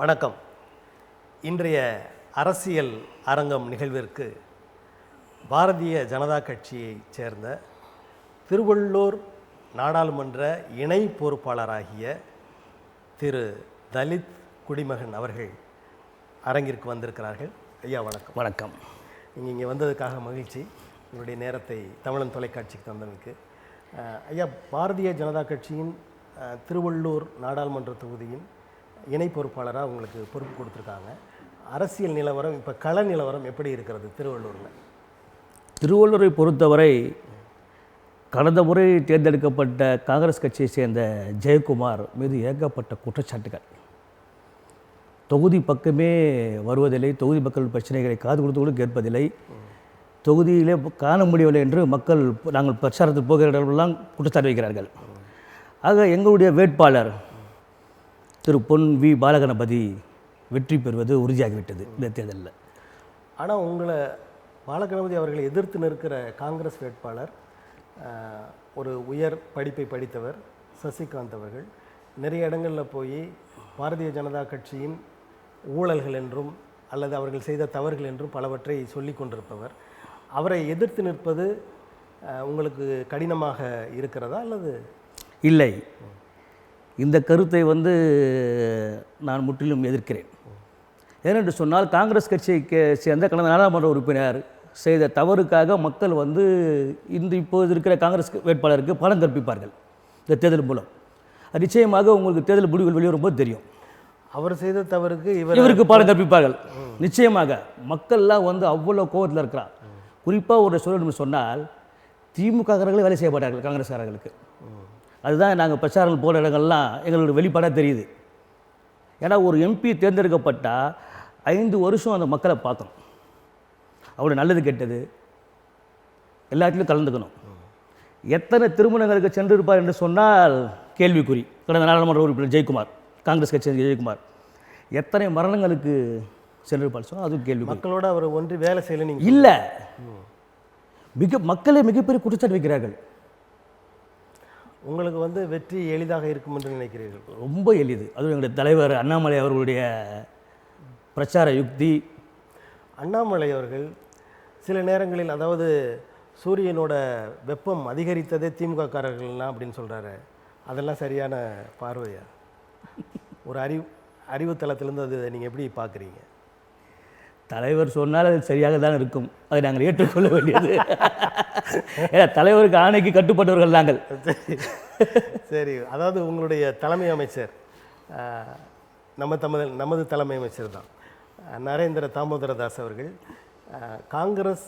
வணக்கம். இன்றைய அரசியல் அரங்கம் நிகழ்விற்கு பாரதிய ஜனதா கட்சியைச் சேர்ந்த திருவள்ளூர் நாடாளுமன்ற இணை பொறுப்பாளராகிய திரு தலித் குடிமகன் அவர்கள் அரங்கிற்கு வந்திருக்கிறார்கள். ஐயா வணக்கம். வணக்கம். நீங்கள் இங்கே வந்ததுக்காக மகிழ்ச்சி. உங்களுடைய நேரத்தை தமிழன் தொலைக்காட்சிக்கு தந்தமைக்கு. ஐயா, பாரதிய ஜனதா கட்சியின் திருவள்ளூர் நாடாளுமன்ற தொகுதியின் இணை பொறுப்பாளராக உங்களுக்கு பொறுப்பு கொடுத்துருக்காங்க. அரசியல் நிலவரம், இப்போ கள நிலவரம் எப்படி இருக்கிறது திருவள்ளூரில்? திருவள்ளூரை பொறுத்தவரை கடந்த முறை தேர்ந்தெடுக்கப்பட்ட காங்கிரஸ் கட்சியை சேர்ந்த ஜெயக்குமார் மீது ஏகப்பட்ட குற்றச்சாட்டுகள். தொகுதி பக்கமே வருவதில்லை, தொகுதி மக்கள் பிரச்சனைகளை காது கொடுத்து கூட கேட்பதில்லை, தொகுதியிலே காண முடியவில்லை என்று மக்கள் நாங்கள் பிரச்சாரத்தில் போகிற இடமெல்லாம் குற்றச்சாட்டு வைக்கிறார்கள். ஆக எங்களுடைய வேட்பாளர் திரு பொன் வி பாலகணபதி வெற்றி பெறுவது உறுதியாகிவிட்டது இந்த தேர்தலில். ஆனால் உங்களை பாலகணபதி அவர்களை எதிர்த்து நிற்கிற காங்கிரஸ் வேட்பாளர் ஒரு உயர் படிப்பை படித்தவர் சசிகாந்த் அவர்கள் நிறைய இடங்களில் போய் பாரதிய ஜனதா கட்சியின் ஊழல்கள் என்றும் அல்லது அவர்கள் செய்த தவறுகள் என்றும் பலவற்றை சொல்லி கொண்டிருப்பவர். அவரை எதிர்த்து நிற்பது உங்களுக்கு கடினமாக இருக்கிறதா அல்லது? இல்லை, இந்த கருத்தை நான் முற்றிலும் எதிர்க்கிறேன். ஏனென்று சொன்னால் காங்கிரஸ் கட்சியை சேர்ந்த கடந்த நாடாளுமன்ற உறுப்பினர் செய்த தவறுக்காக மக்கள் இப்போது இருக்கிற காங்கிரஸ் வேட்பாளருக்கு பலம் கற்பிப்பார்கள் இந்த தேர்தல் மூலம். நிச்சயமாக உங்களுக்கு தேர்தல் முடிவுகள் வெளிவரும்போது தெரியும். அவர் செய்த தவறுக்கு இவருக்கு பலம் கற்பிப்பார்கள். நிச்சயமாக மக்கள்லாம் அவ்வளோ கோபத்தில் இருக்கிறார். குறிப்பாக ஒரு சொல்லணும்னு சொன்னால் திமுககாரர்களே வேலை செய்யப்பட்டார்கள் காங்கிரஸ்காரர்களுக்கு. அதுதான் நாங்கள் பிரச்சாரங்கள் போகிற இடங்கள்லாம் எங்களுக்கு வெளிப்பாடாக தெரியுது. ஏன்னா ஒரு எம்பி தேர்ந்தெடுக்கப்பட்டால் 5 வருஷம் அந்த மக்களை பார்க்கணும். அவருடைய நல்லது கெட்டது எல்லாத்திலும் கலந்துக்கணும். எத்தனை திருமணங்களுக்கு சென்றிருப்பார் என்று சொன்னால் கேள்விக்குறி. கடந்த நாடாளுமன்ற உறுப்பினர் ஜெயக்குமார், காங்கிரஸ் கட்சி ஜெயக்குமார் எத்தனை மரணங்களுக்கு சென்றிருப்பார் சொன்னால் அதுவும் கேள்வி. மக்களோட அவர் ஒன்று வேலை செய்யலை நீங்கள் இல்லை, மக்களே மிகப்பெரிய குற்றச்சாட்டு வைக்கிறார்கள். உங்களுக்கு வெற்றி எளிதாக இருக்கும் என்று நினைக்கிறீர்கள்? ரொம்ப எளிது. அதுவும் எங்களுடைய தலைவர் அண்ணாமலை அவர்களுடைய பிரச்சார யுக்தி. அண்ணாமலை அவர்கள் சில நேரங்களில், அதாவது சூரியனோட வெப்பம் அதிகரித்ததே திமுக காரர்கள்லாம் அப்படின்னு சொல்கிறாரு. அதெல்லாம் சரியான பார்வையா? ஒரு அறிவு தளத்திலேருந்து அது நீங்கள் எப்படி பார்க்குறீங்க? தலைவர் சொன்னால் அது சரியாக தான் இருக்கும், அதை நாங்கள் ஏற்றுக்கொள்ள வேண்டியது. ஏன்னா தலைவருக்கு ஆணைக்கு கட்டுப்பட்டவர்கள் நாங்கள். சரி, அதாவது உங்களுடைய தலைமை அமைச்சர் நமது தலைமை அமைச்சர் தான் நரேந்திர தாமோதரதாஸ் அவர்கள் காங்கிரஸ்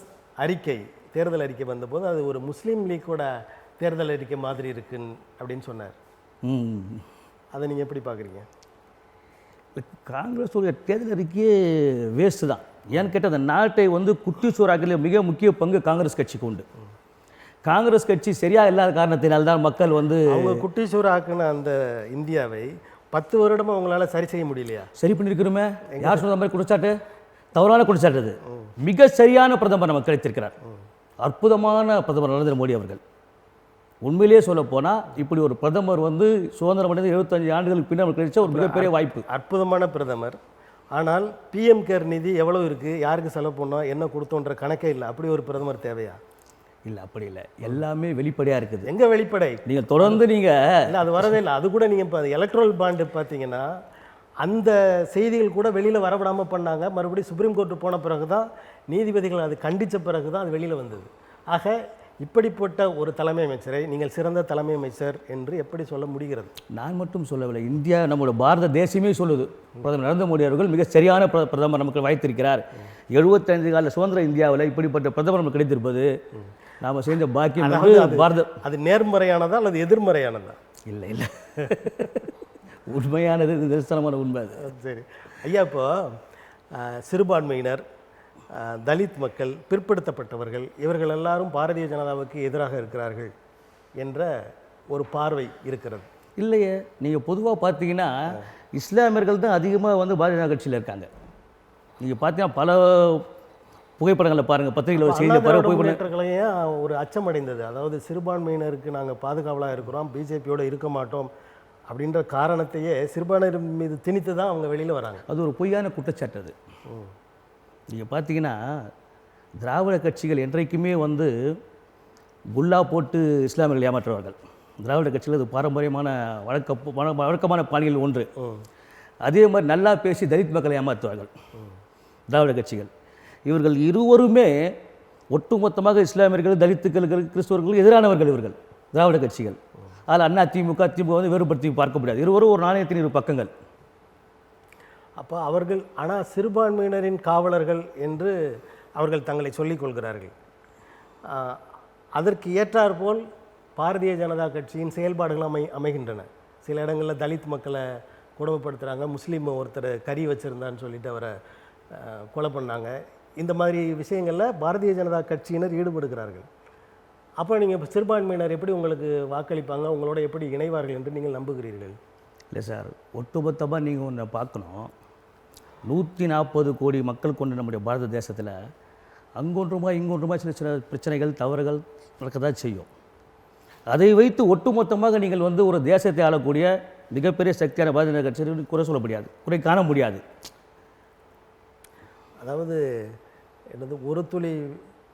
தேர்தல் அறிக்கை வந்தபோது அது ஒரு முஸ்லீம் லீக்கோட தேர்தல் அறிக்கை மாதிரி இருக்குன்னு அப்படின்னு சொன்னார். அதை நீங்கள் எப்படி பார்க்குறீங்க? காங்கிரஸுடைய தேர்தல் அறிக்கையே வேஸ்ட்டு தான். ஏன்னு கேட்டால் அந்த நாட்டை குட்டி சோறாக்கல மிக முக்கிய பங்கு காங்கிரஸ் கட்சிக்கு உண்டு. காங்கிரஸ் கட்சி சரியாக இல்லாத காரணத்தினால்தான் மக்கள் அவங்க குட்டி சோறாக்குன அந்த இந்தியாவை 10 வருடமாக அவங்களால சரி செய்ய முடியலையா? சரி பண்ணியிருக்கிறோமே. யார் சொன்ன மாதிரி குற்றச்சாட்டு? தவறான குற்றச்சாட்டு. அது மிக சரியான பிரதமர் நமக்கு கிடைத்திருக்கிறார். அற்புதமான பிரதமர் நரேந்திர மோடி அவர்கள். உண்மையிலேயே சொல்ல போனால் இப்படி ஒரு பிரதமர் சுதந்திரம் அடைந்து 75 ஆண்டுகளுக்கு பின்னர் கிடைச்ச ஒரு மிகப்பெரிய வாய்ப்பு. அற்புதமான பிரதமர். ஆனால் பிஎம் கேர் நிதி எவ்வளோ இருக்குது, யாருக்கு செலவு பண்ணோம், என்ன கொடுத்தோன்ற கணக்கே இல்லை. அப்படி ஒரு பிரதமர் தேவையா? இல்லை, அப்படி இல்லை. எல்லாமே வெளிப்படையாக இருக்குது. எங்கே வெளிப்படை? நீங்கள் தொடர்ந்து இல்லை, அது வரவே இல்லை. அது கூட நீங்கள் இப்போ எலக்ட்ரல் பாண்டு பார்த்தீங்கன்னா அந்த செய்திகள் கூட வெளியில் வரவிடாமல் பண்ணாங்க. மறுபடியும் சுப்ரீம் கோர்ட்டு போன பிறகு தான் நீதிபதிகள் அது கண்டித்த பிறகு தான் அது வெளியில் வந்தது. ஆக இப்படிப்பட்ட ஒரு தலைமை அமைச்சரை நீங்கள் சிறந்த தலைமை அமைச்சர் என்று எப்படி சொல்ல முடிகிறது? நான் மட்டும் சொல்லவில்லை, இந்தியா நம்மளோட பாரத தேசமே சொல்லுது. பிரதமர் நரேந்திர மோடி அவர்கள் மிக சரியான பிரதமர் நமக்கு வாய்த்திருக்கிறார். 75 கால சுதந்திர இந்தியாவில் இப்படிப்பட்ட பிரதமர் நமக்கு கிடைத்திருப்பது நாம் செய்த பாக்கியம். அது நேர்மறையானதா அல்லது எதிர்மறையானதா? இல்லை இல்லை, உண்மையானது, நிதர்சனமான உண்மை அது. சரி ஐயா, இப்போ சிறுபான்மையினர், தலித் மக்கள், பிற்படுத்தப்பட்டவர்கள் இவர்கள் எல்லாரும் பாரதிய ஜனதாவுக்கு எதிராக இருக்கிறார்கள் என்ற ஒரு பார்வை இருக்கிறது. இல்லையே, நீங்கள் பொதுவாக பார்த்தீங்கன்னா இஸ்லாமியர்கள் தான் அதிகமாக பாரதிய ஜனதா கட்சியில் இருக்காங்க. நீங்கள் பார்த்தீங்கன்னா பல புகைப்படங்களை பாருங்கள், பத்திரிகையில் செய்தி ஒரு அச்சம் அடைந்தது. அதாவது சிறுபான்மையினருக்கு நாங்கள் பாதுகாவலாக இருக்கிறோம், பிஜேபியோடு இருக்க மாட்டோம் அப்படின்ற காரணத்தையே சிறுபான்மையினர் மீது திணித்து தான் அவங்க வெளியில் வராங்க. அது ஒரு பொய்யான குற்றச்சாட்டு. அது நீங்கள் பார்த்தீங்கன்னா திராவிட கட்சிகள் என்றைக்குமே வந்து குல்லா போட்டு இஸ்லாமியர்கள் ஏமாற்றுவார்கள். திராவிட கட்சிகள் அது பாரம்பரியமான வழக்கமான பாணிகள் ஒன்று. அதே மாதிரி நல்லா பேசி தலித் மக்களை ஏமாற்றுவார்கள் திராவிட கட்சிகள். இவர்கள் இருவருமே ஒட்டுமொத்தமாக இஸ்லாமியர்கள், தலித்துக்கள், கிறிஸ்தவர்கள் எதிரானவர்கள் இவர்கள் திராவிட கட்சிகள். அதில் அதிமுக, திமுக வந்து வேறுபடுத்தி பார்க்க முடியாது. இருவரும் ஒரு நாணயத்தின் இரு பக்கங்கள். அப்போ அவர்கள் ஆனால் சிறுபான்மையினரின் காவலர்கள் என்று அவர்கள் தங்களை சொல்லிக் கொள்கிறார்கள். அதற்கு ஏற்றாற்போல் பாரதிய ஜனதா கட்சியின் செயல்பாடுகள் அமைகின்றன. சில இடங்களில் தலித் மக்களை கொடுமைப்படுத்துகிறாங்க. முஸ்லீம் ஒருத்தர் கறி வச்சுருந்தான்னு சொல்லிட்டு அவரை கொலை பண்ணாங்க. இந்த மாதிரி விஷயங்களில் பாரதிய ஜனதா கட்சியினர் ஈடுபடுகிறார்கள். அப்போ நீங்கள் சிறுபான்மையினர் எப்படி உங்களுக்கு வாக்களிப்பாங்க, உங்களோட எப்படி இணைவார்கள் என்று நீங்கள் நம்புகிறீர்கள்? இல்லை சார், ஒட்டுமொத்தமாக நீங்கள் ஒன்று பார்க்கணும். 140 கோடி மக்கள் கொண்ட நம்முடைய பாரத தேசத்தில் அங்கொன்றுமா இங்கொன்றுமா சின்ன சின்ன பிரச்சனைகள், தவறுகள் நடக்க தான் செய்யும். அதை வைத்து ஒட்டுமொத்தமாக நீங்கள் வந்து ஒரு தேசத்தை ஆளக்கூடிய மிகப்பெரிய சக்தியான பாரதிய ஜனதா கட்சி குறை சொல்ல முடியாது, குறை காண முடியாது. அதாவது என்னது, ஒரு துளி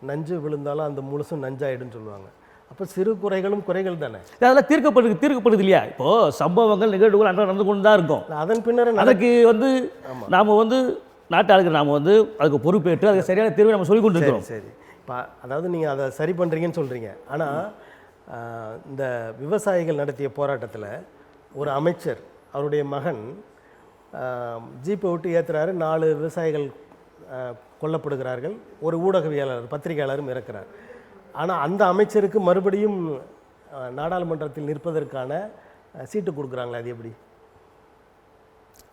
நஞ்சு விழுந்தாலும் அந்த முழுசும் நஞ்சாயிடுன்னு சொல்லுவாங்க. அப்போ சிறு குறைகளும் குறைகள் தானே, அதெல்லாம் தீர்க்கப்படுது இல்லையா? இப்போது சம்பவங்கள், நிகழ்வுகள் அன்றாட நடந்து கொண்டு தான் இருக்கும். அதன் பின்னர் அதுக்கு வந்து நாம் வந்து நாட்டு ஆளுக்கு நாம் வந்து அதுக்கு பொறுப்பேற்று அதுக்கு சரியான தீர்வை நம்ம சொல்லி கொண்டு இருக்கிறோம். சரி, இப்போ அதாவது நீங்கள் அதை சரி பண்ணுறீங்கன்னு சொல்கிறீங்க. ஆனால் இந்த விவசாயிகள் நடத்திய போராட்டத்தில் ஒரு அமைச்சர், அவருடைய மகன் ஜீப்பை விட்டு ஏற்றுறாரு. 4 விவசாயிகள் கொல்லப்படுகிறார்கள். ஒரு ஊடகவியலாளர், பத்திரிகையாளரும் இறக்கிறார். ஆனால் அந்த அமைச்சருக்கு மறுபடியும் நாடாளுமன்றத்தில் நிற்பதற்கான சீட்டு கொடுக்குறாங்களே, அது எப்படி?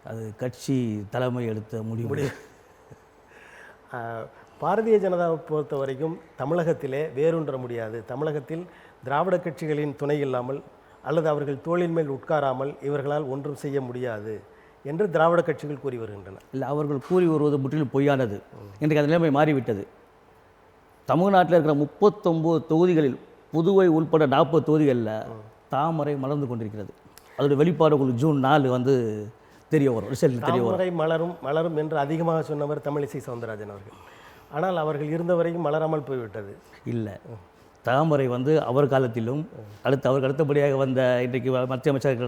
அது கட்சி தலைமை எடுத்த முடிவு. பாரதிய ஜனதாவை பொறுத்த வரைக்கும் தமிழகத்திலே வேரூன்ற முடியாது. தமிழகத்தில் திராவிட கட்சிகளின் துணை இல்லாமல் அல்லது அவர்கள் தோளின் மேல் உட்காராமல் இவர்களால் ஒன்றும் செய்ய முடியாது என்று திராவிட கட்சிகள் கூறி வருகின்றன. இல்லை, அவர்கள் கூறி வருவது முற்றிலும் பொய்யானது. இன்றைக்கு அந்த நிலைமை மாறிவிட்டது. தமிழ்நாட்டில் இருக்கிற 39 தொகுதிகளில், புதுவை உள்பட 40 தொகுதிகளில் தாமரை மலர்ந்து கொண்டிருக்கிறது. அதோட வெளிப்பாடு உங்களுக்கு ஜூன் 4 வந்து தெரிய வரும், ரிசல்ட் தெரிய வரும். தாமரை மலரும் என்று அதிகமாக சொன்னவர் தமிழிசை சவுந்தரராஜன் அவர்கள். ஆனால் அவர்கள் இருந்த வரைக்கும் மலராமல் போய்விட்டது. இல்லை, தாமரை வந்து அவர் காலத்திலும் அவருக்கு அடுத்தபடியாக வந்த இன்றைக்கு மத்திய அமைச்சர்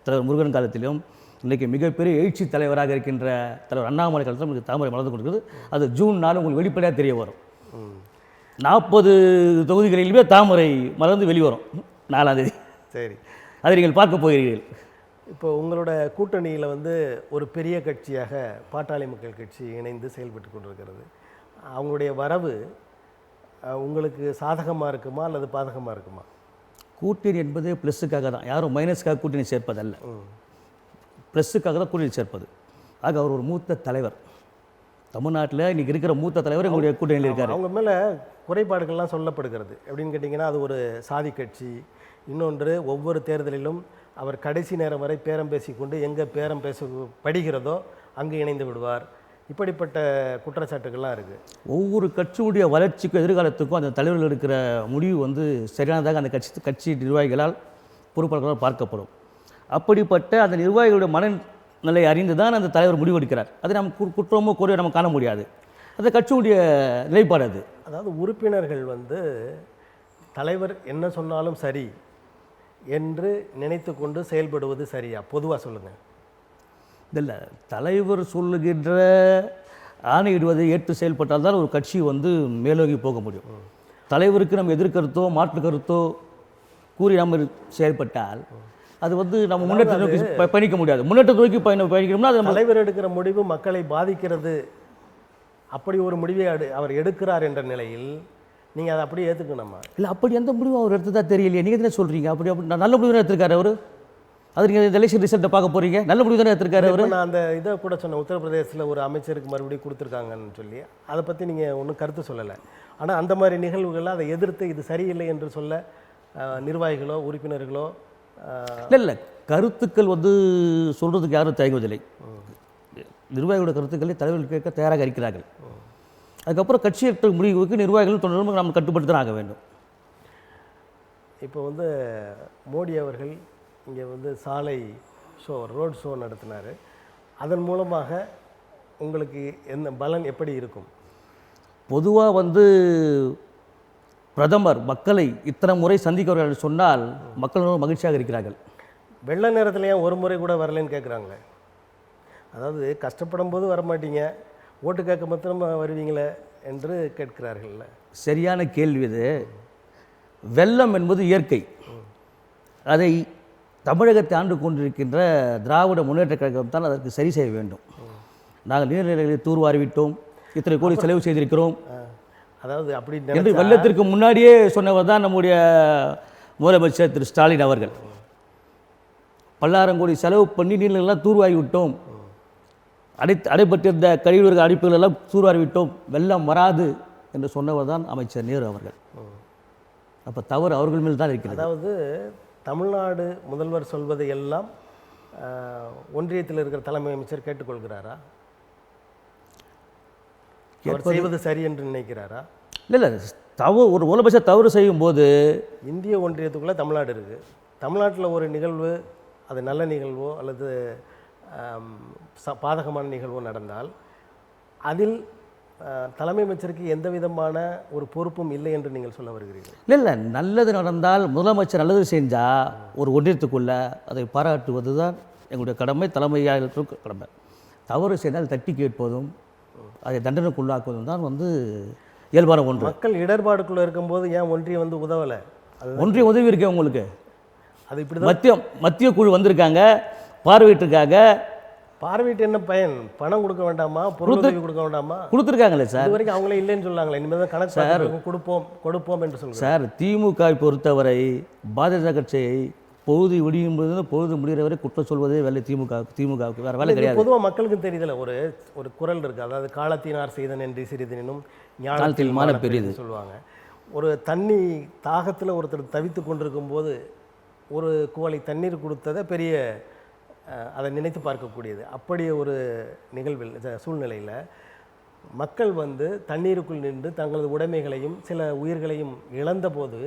தலைவர் முருகன் காலத்திலும் இன்றைக்கு மிகப்பெரிய எழுச்சி தலைவராக இருக்கின்ற தலைவர் அண்ணாமலை காலத்தில் உங்களுக்கு தாமரை மலர்ந்து கொடுக்குது. அது ஜூன் 4 உங்களுக்கு வெளிப்படையாக தெரிய வரும். 40 தொகுதிகளிலுமே தாமரை மலர்ந்து வெளிவரும் 4ஆம் தேதி. சரி, அதை நீங்கள் பார்க்க போகிறீர்கள். இப்போ உங்களோட கூட்டணியில் வந்து ஒரு பெரிய கட்சியாக பாட்டாளி மக்கள் கட்சி இணைந்து செயல்பட்டு கொண்டிருக்கிறது. அவங்களுடைய வரவு உங்களுக்கு சாதகமாக இருக்குமா அல்லது பாதகமாக இருக்குமா? கூட்டணி என்பது ப்ளஸ்ஸுக்காக தான், யாரும் மைனஸுக்காக கூட்டணி சேர்ப்பதல்ல, ப்ளஸ்ஸுக்காக தான் கூட்டணி சேர்ப்பது. ஆக அவர் ஒரு மூத்த தலைவர், தமிழ்நாட்டில் இன்றைக்கி இருக்கிற மூத்த தலைவர் எங்களுடைய கூட்டணியில் இருக்கார். அவங்க மேலே குறைபாடுகள்லாம் சொல்லப்படுகிறது. எப்படின்னு கேட்டிங்கன்னா, அது ஒரு சாதி கட்சி. இன்னொன்று, ஒவ்வொரு தேர்தலிலும் அவர் கடைசி நேரம் வரை பேரம் பேசிக்கொண்டு எங்கே பேரம் படுகிறதோ அங்கு இணைந்து விடுவார். இப்படிப்பட்ட குற்றச்சாட்டுகள்லாம் இருக்குது. ஒவ்வொரு கட்சியுடைய வளர்ச்சிக்கும் எதிர்காலத்துக்கும் அந்த தலைவர்கள் எடுக்கிற முடிவு வந்து சரியானதாக அந்த கட்சி நிர்வாகிகளால் பொறுப்பாளர்களால் பார்க்கப்படும். அப்படிப்பட்ட அந்த நிர்வாகிகளுடைய மனநிலை அறிந்து தான் அந்த தலைவர் முடிவெடுக்கிறார். அதை நம்ம குற்றமோ குறையோ நம்ம காண முடியாது. அந்த கட்சியுடைய நிலைப்பாடு அது. அதாவது உறுப்பினர்கள் வந்து தலைவர் என்ன சொன்னாலும் சரி என்று நினைத்து கொண்டு செயல்படுவது சரியா? பொதுவாக சொல்லுங்கள். இல்லை, தலைவர் சொல்லுகின்ற ஆணையிடுவதை ஏற்று செயல்பட்டால் தான் ஒரு கட்சி வந்து மேலோங்கி போக முடியும். தலைவருக்கு நம்ம எதிர்கருத்தோ மாற்று கருத்தோ கூறி நம்ம செயல்பட்டால் அது வந்து நம்ம முன்னேற்ற நோக்கி பயணிக்க முடியாது. முன்னேற்ற நோக்கி பயணிக்கணும்னா அது தலைவர் எடுக்கிற முடிவு மக்களை பாதிக்கிறது. அப்படி ஒரு முடிவை அவர் எடுக்கிறார் என்ற நிலையில் நீங்கள் அதை அப்படியே ஏற்றுக்கணுமா? இல்லை, அப்படி எந்த முடிவும் அவர் எடுத்ததா தெரியலையே. நீங்கள் தானே சொல்கிறீங்க அப்படி நல்ல முடிவு தானே எடுத்திருக்காரு அவர். அது நீங்கள் இந்த எலெக்ஷன் ரிசல்ட்டை பார்க்க போகிறீங்க, நல்ல முடிவு தானே எடுத்திருக்காரு அவர். நான் அந்த இதை கூட சொன்னேன், உத்தரப்பிரதேசத்தில் ஒரு அமைச்சருக்கு மறுபடியும் கொடுத்துருக்காங்கன்னு சொல்லி. அதை பற்றி நீங்கள் ஒன்றும் கருத்து சொல்லலை. ஆனால் அந்த மாதிரி நிகழ்வுகளில் அதை எதிர்த்து இது சரியில்லை என்று சொல்ல நிர்வாகிகளோ உறுப்பினர்களோ இல்லை கருத்துக்கள் வந்து சொல்கிறதுக்கு யாரும் தயங்குவதில்லை. நிர்வாகிகளோட கருத்துக்களை தலைவர்கள் கேட்க தயாராக இருக்கிறார்கள். அதுக்கப்புறம் கட்சி எடுத்த முடிவுக்கு நிர்வாகிகளும் தொண்டர்களும் நம்ம கட்டுப்படுத்த ஆக வேண்டும். இப்போ வந்து மோடி அவர்கள் இங்கே வந்து சாலை ரோட் ஷோ நடத்தினார். அதன் மூலமாக உங்களுக்கு என்ன பலன் எப்படி இருக்கும்? பொதுவாக வந்து பிரதமர் மக்களை இத்தனை முறை சந்திக்கிறார்கள் என்று சொன்னால் மக்கள் மகிழ்ச்சியாக இருக்கிறார்கள். வெள்ள நேரத்தில் ஏன் ஒரு முறை கூட வரலன்னு கேட்குறாங்களே. அதாவது கஷ்டப்படும் போது வரமாட்டீங்க, ஓட்டு கேட்க மாத்திரம் வருவீங்களே என்று கேட்கிறார்கள்ல. சரியான கேள்வி இது. வெள்ளம் என்பது இயற்கை. அதை தமிழகத்தை ஆண்டு கொண்டிருக்கின்ற திராவிட முன்னேற்றக் கழகம் தான் அதற்கு சரி செய்ய வேண்டும். நாங்கள் நீர்நிலைகளை தூர்வாரிவிட்டோம், இத்தனை கோடி செலவு செய்திருக்கிறோம். அதாவது அப்படி என்று வெள்ளத்திற்கு முன்னாடியே சொன்னவர் தான் நம்முடைய முதலமைச்சர் திரு ஸ்டாலின் அவர்கள். பல்லாயிரம் கோடி செலவு பண்ணி நீர்நிலைகள்லாம் தூர்வாரி விட்டோம், அடைபட்டிருந்த கழிவுகள் அடைப்புகள் எல்லாம் தூர்வாரி விட்டோம், வெள்ளம் வராது என்று சொன்னவர் தான் அமைச்சர் நேரு அவர்கள். அப்போ தவறு அவர்கள் மேல் தான் இருக்கிறது. அதாவது தமிழ்நாடு முதல்வர் சொல்வதை எல்லாம் ஒன்றியத்தில் இருக்கிற தலைமை அமைச்சர் கேட்டுக்கொள்கிறாரா? அவர் செய்வது சரி என்று நினைக்கிறாரா? இல்லை, ஒரு முதலமைச்சர் தவறு செய்யும்போது இந்திய ஒன்றியத்துக்குள்ளே தமிழ்நாடு இருக்குது. தமிழ்நாட்டில் ஒரு நிகழ்வு, அது நல்ல நிகழ்வோ அல்லது பாதகமான நிகழ்வோ நடந்தால் அதில் தலைமை அமைச்சருக்கு எந்த விதமான ஒரு பொறுப்பும் இல்லை என்று நீங்கள் சொல்ல வருகிறீர்கள். இல்லை, நல்லது நடந்தால் முதலமைச்சர் நல்லது செஞ்சால் ஒரு ஒன்றியத்துக்குள்ளே அதை பாராட்டுவது தான் எங்களுடைய கடமை, தலைமையாக கடமை. தவறு செய்தால் தட்டி கேட்பதும் அதை தண்டனைக்குள்ளாக்குவதும் தான் வந்து இயல்பான ஒன்று. மக்கள் இடர்பாடுக்குள்ளே இருக்கும்போது ஏன் ஒன்றியம் வந்து உதவலை? ஒன்றியம் உதவி இருக்கேன் உங்களுக்கு. அது இப்படி மத்திய குழு வந்திருக்காங்க, பார்வையிட்டிருக்காங்க. பார்வையிட்டு என்ன பயன்? பணம் கொடுக்க வேண்டாமா? பொருளுதவி கொடுக்க வேண்டாமா? கொடுத்துருக்காங்களே சார். இது வரைக்கும் அவங்களே இல்லைன்னு சொல்லாங்களே. இனிமேல் தான் கணக்கு சார் கொடுப்போம் என்று சொல்லுங்கள் சார். திமுக பொறுத்தவரை பாரதிய ஜனதா கட்சியை பொழுது விடியும் போது பொழுது முடிகிற வரை குற்றம் சொல்வதே வேலை திமுகவுக்கு வேறு வேலை கிடையாது. பொதுவாக மக்களுக்கு தெரியல. ஒரு குரல் இருக்குது, அதாவது காலத்தினார் செய்த நன்றி சிறிதெனும் ஞானத்தில் மான பெரியது சொல்லுவாங்க. ஒரு தண்ணி தாகத்தில் ஒருத்தர் தவித்து கொண்டிருக்கும் போது ஒரு குவளை தண்ணீர் கொடுத்ததை பெரிய அதை நினைத்து பார்க்கக்கூடியது. அப்படி ஒரு நிகழ்வில் சூழ்நிலையில் மக்கள் வந்து தண்ணீருக்குள் நின்று தங்களது உடைமைகளையும் சில உயிர்களையும் இழந்த போது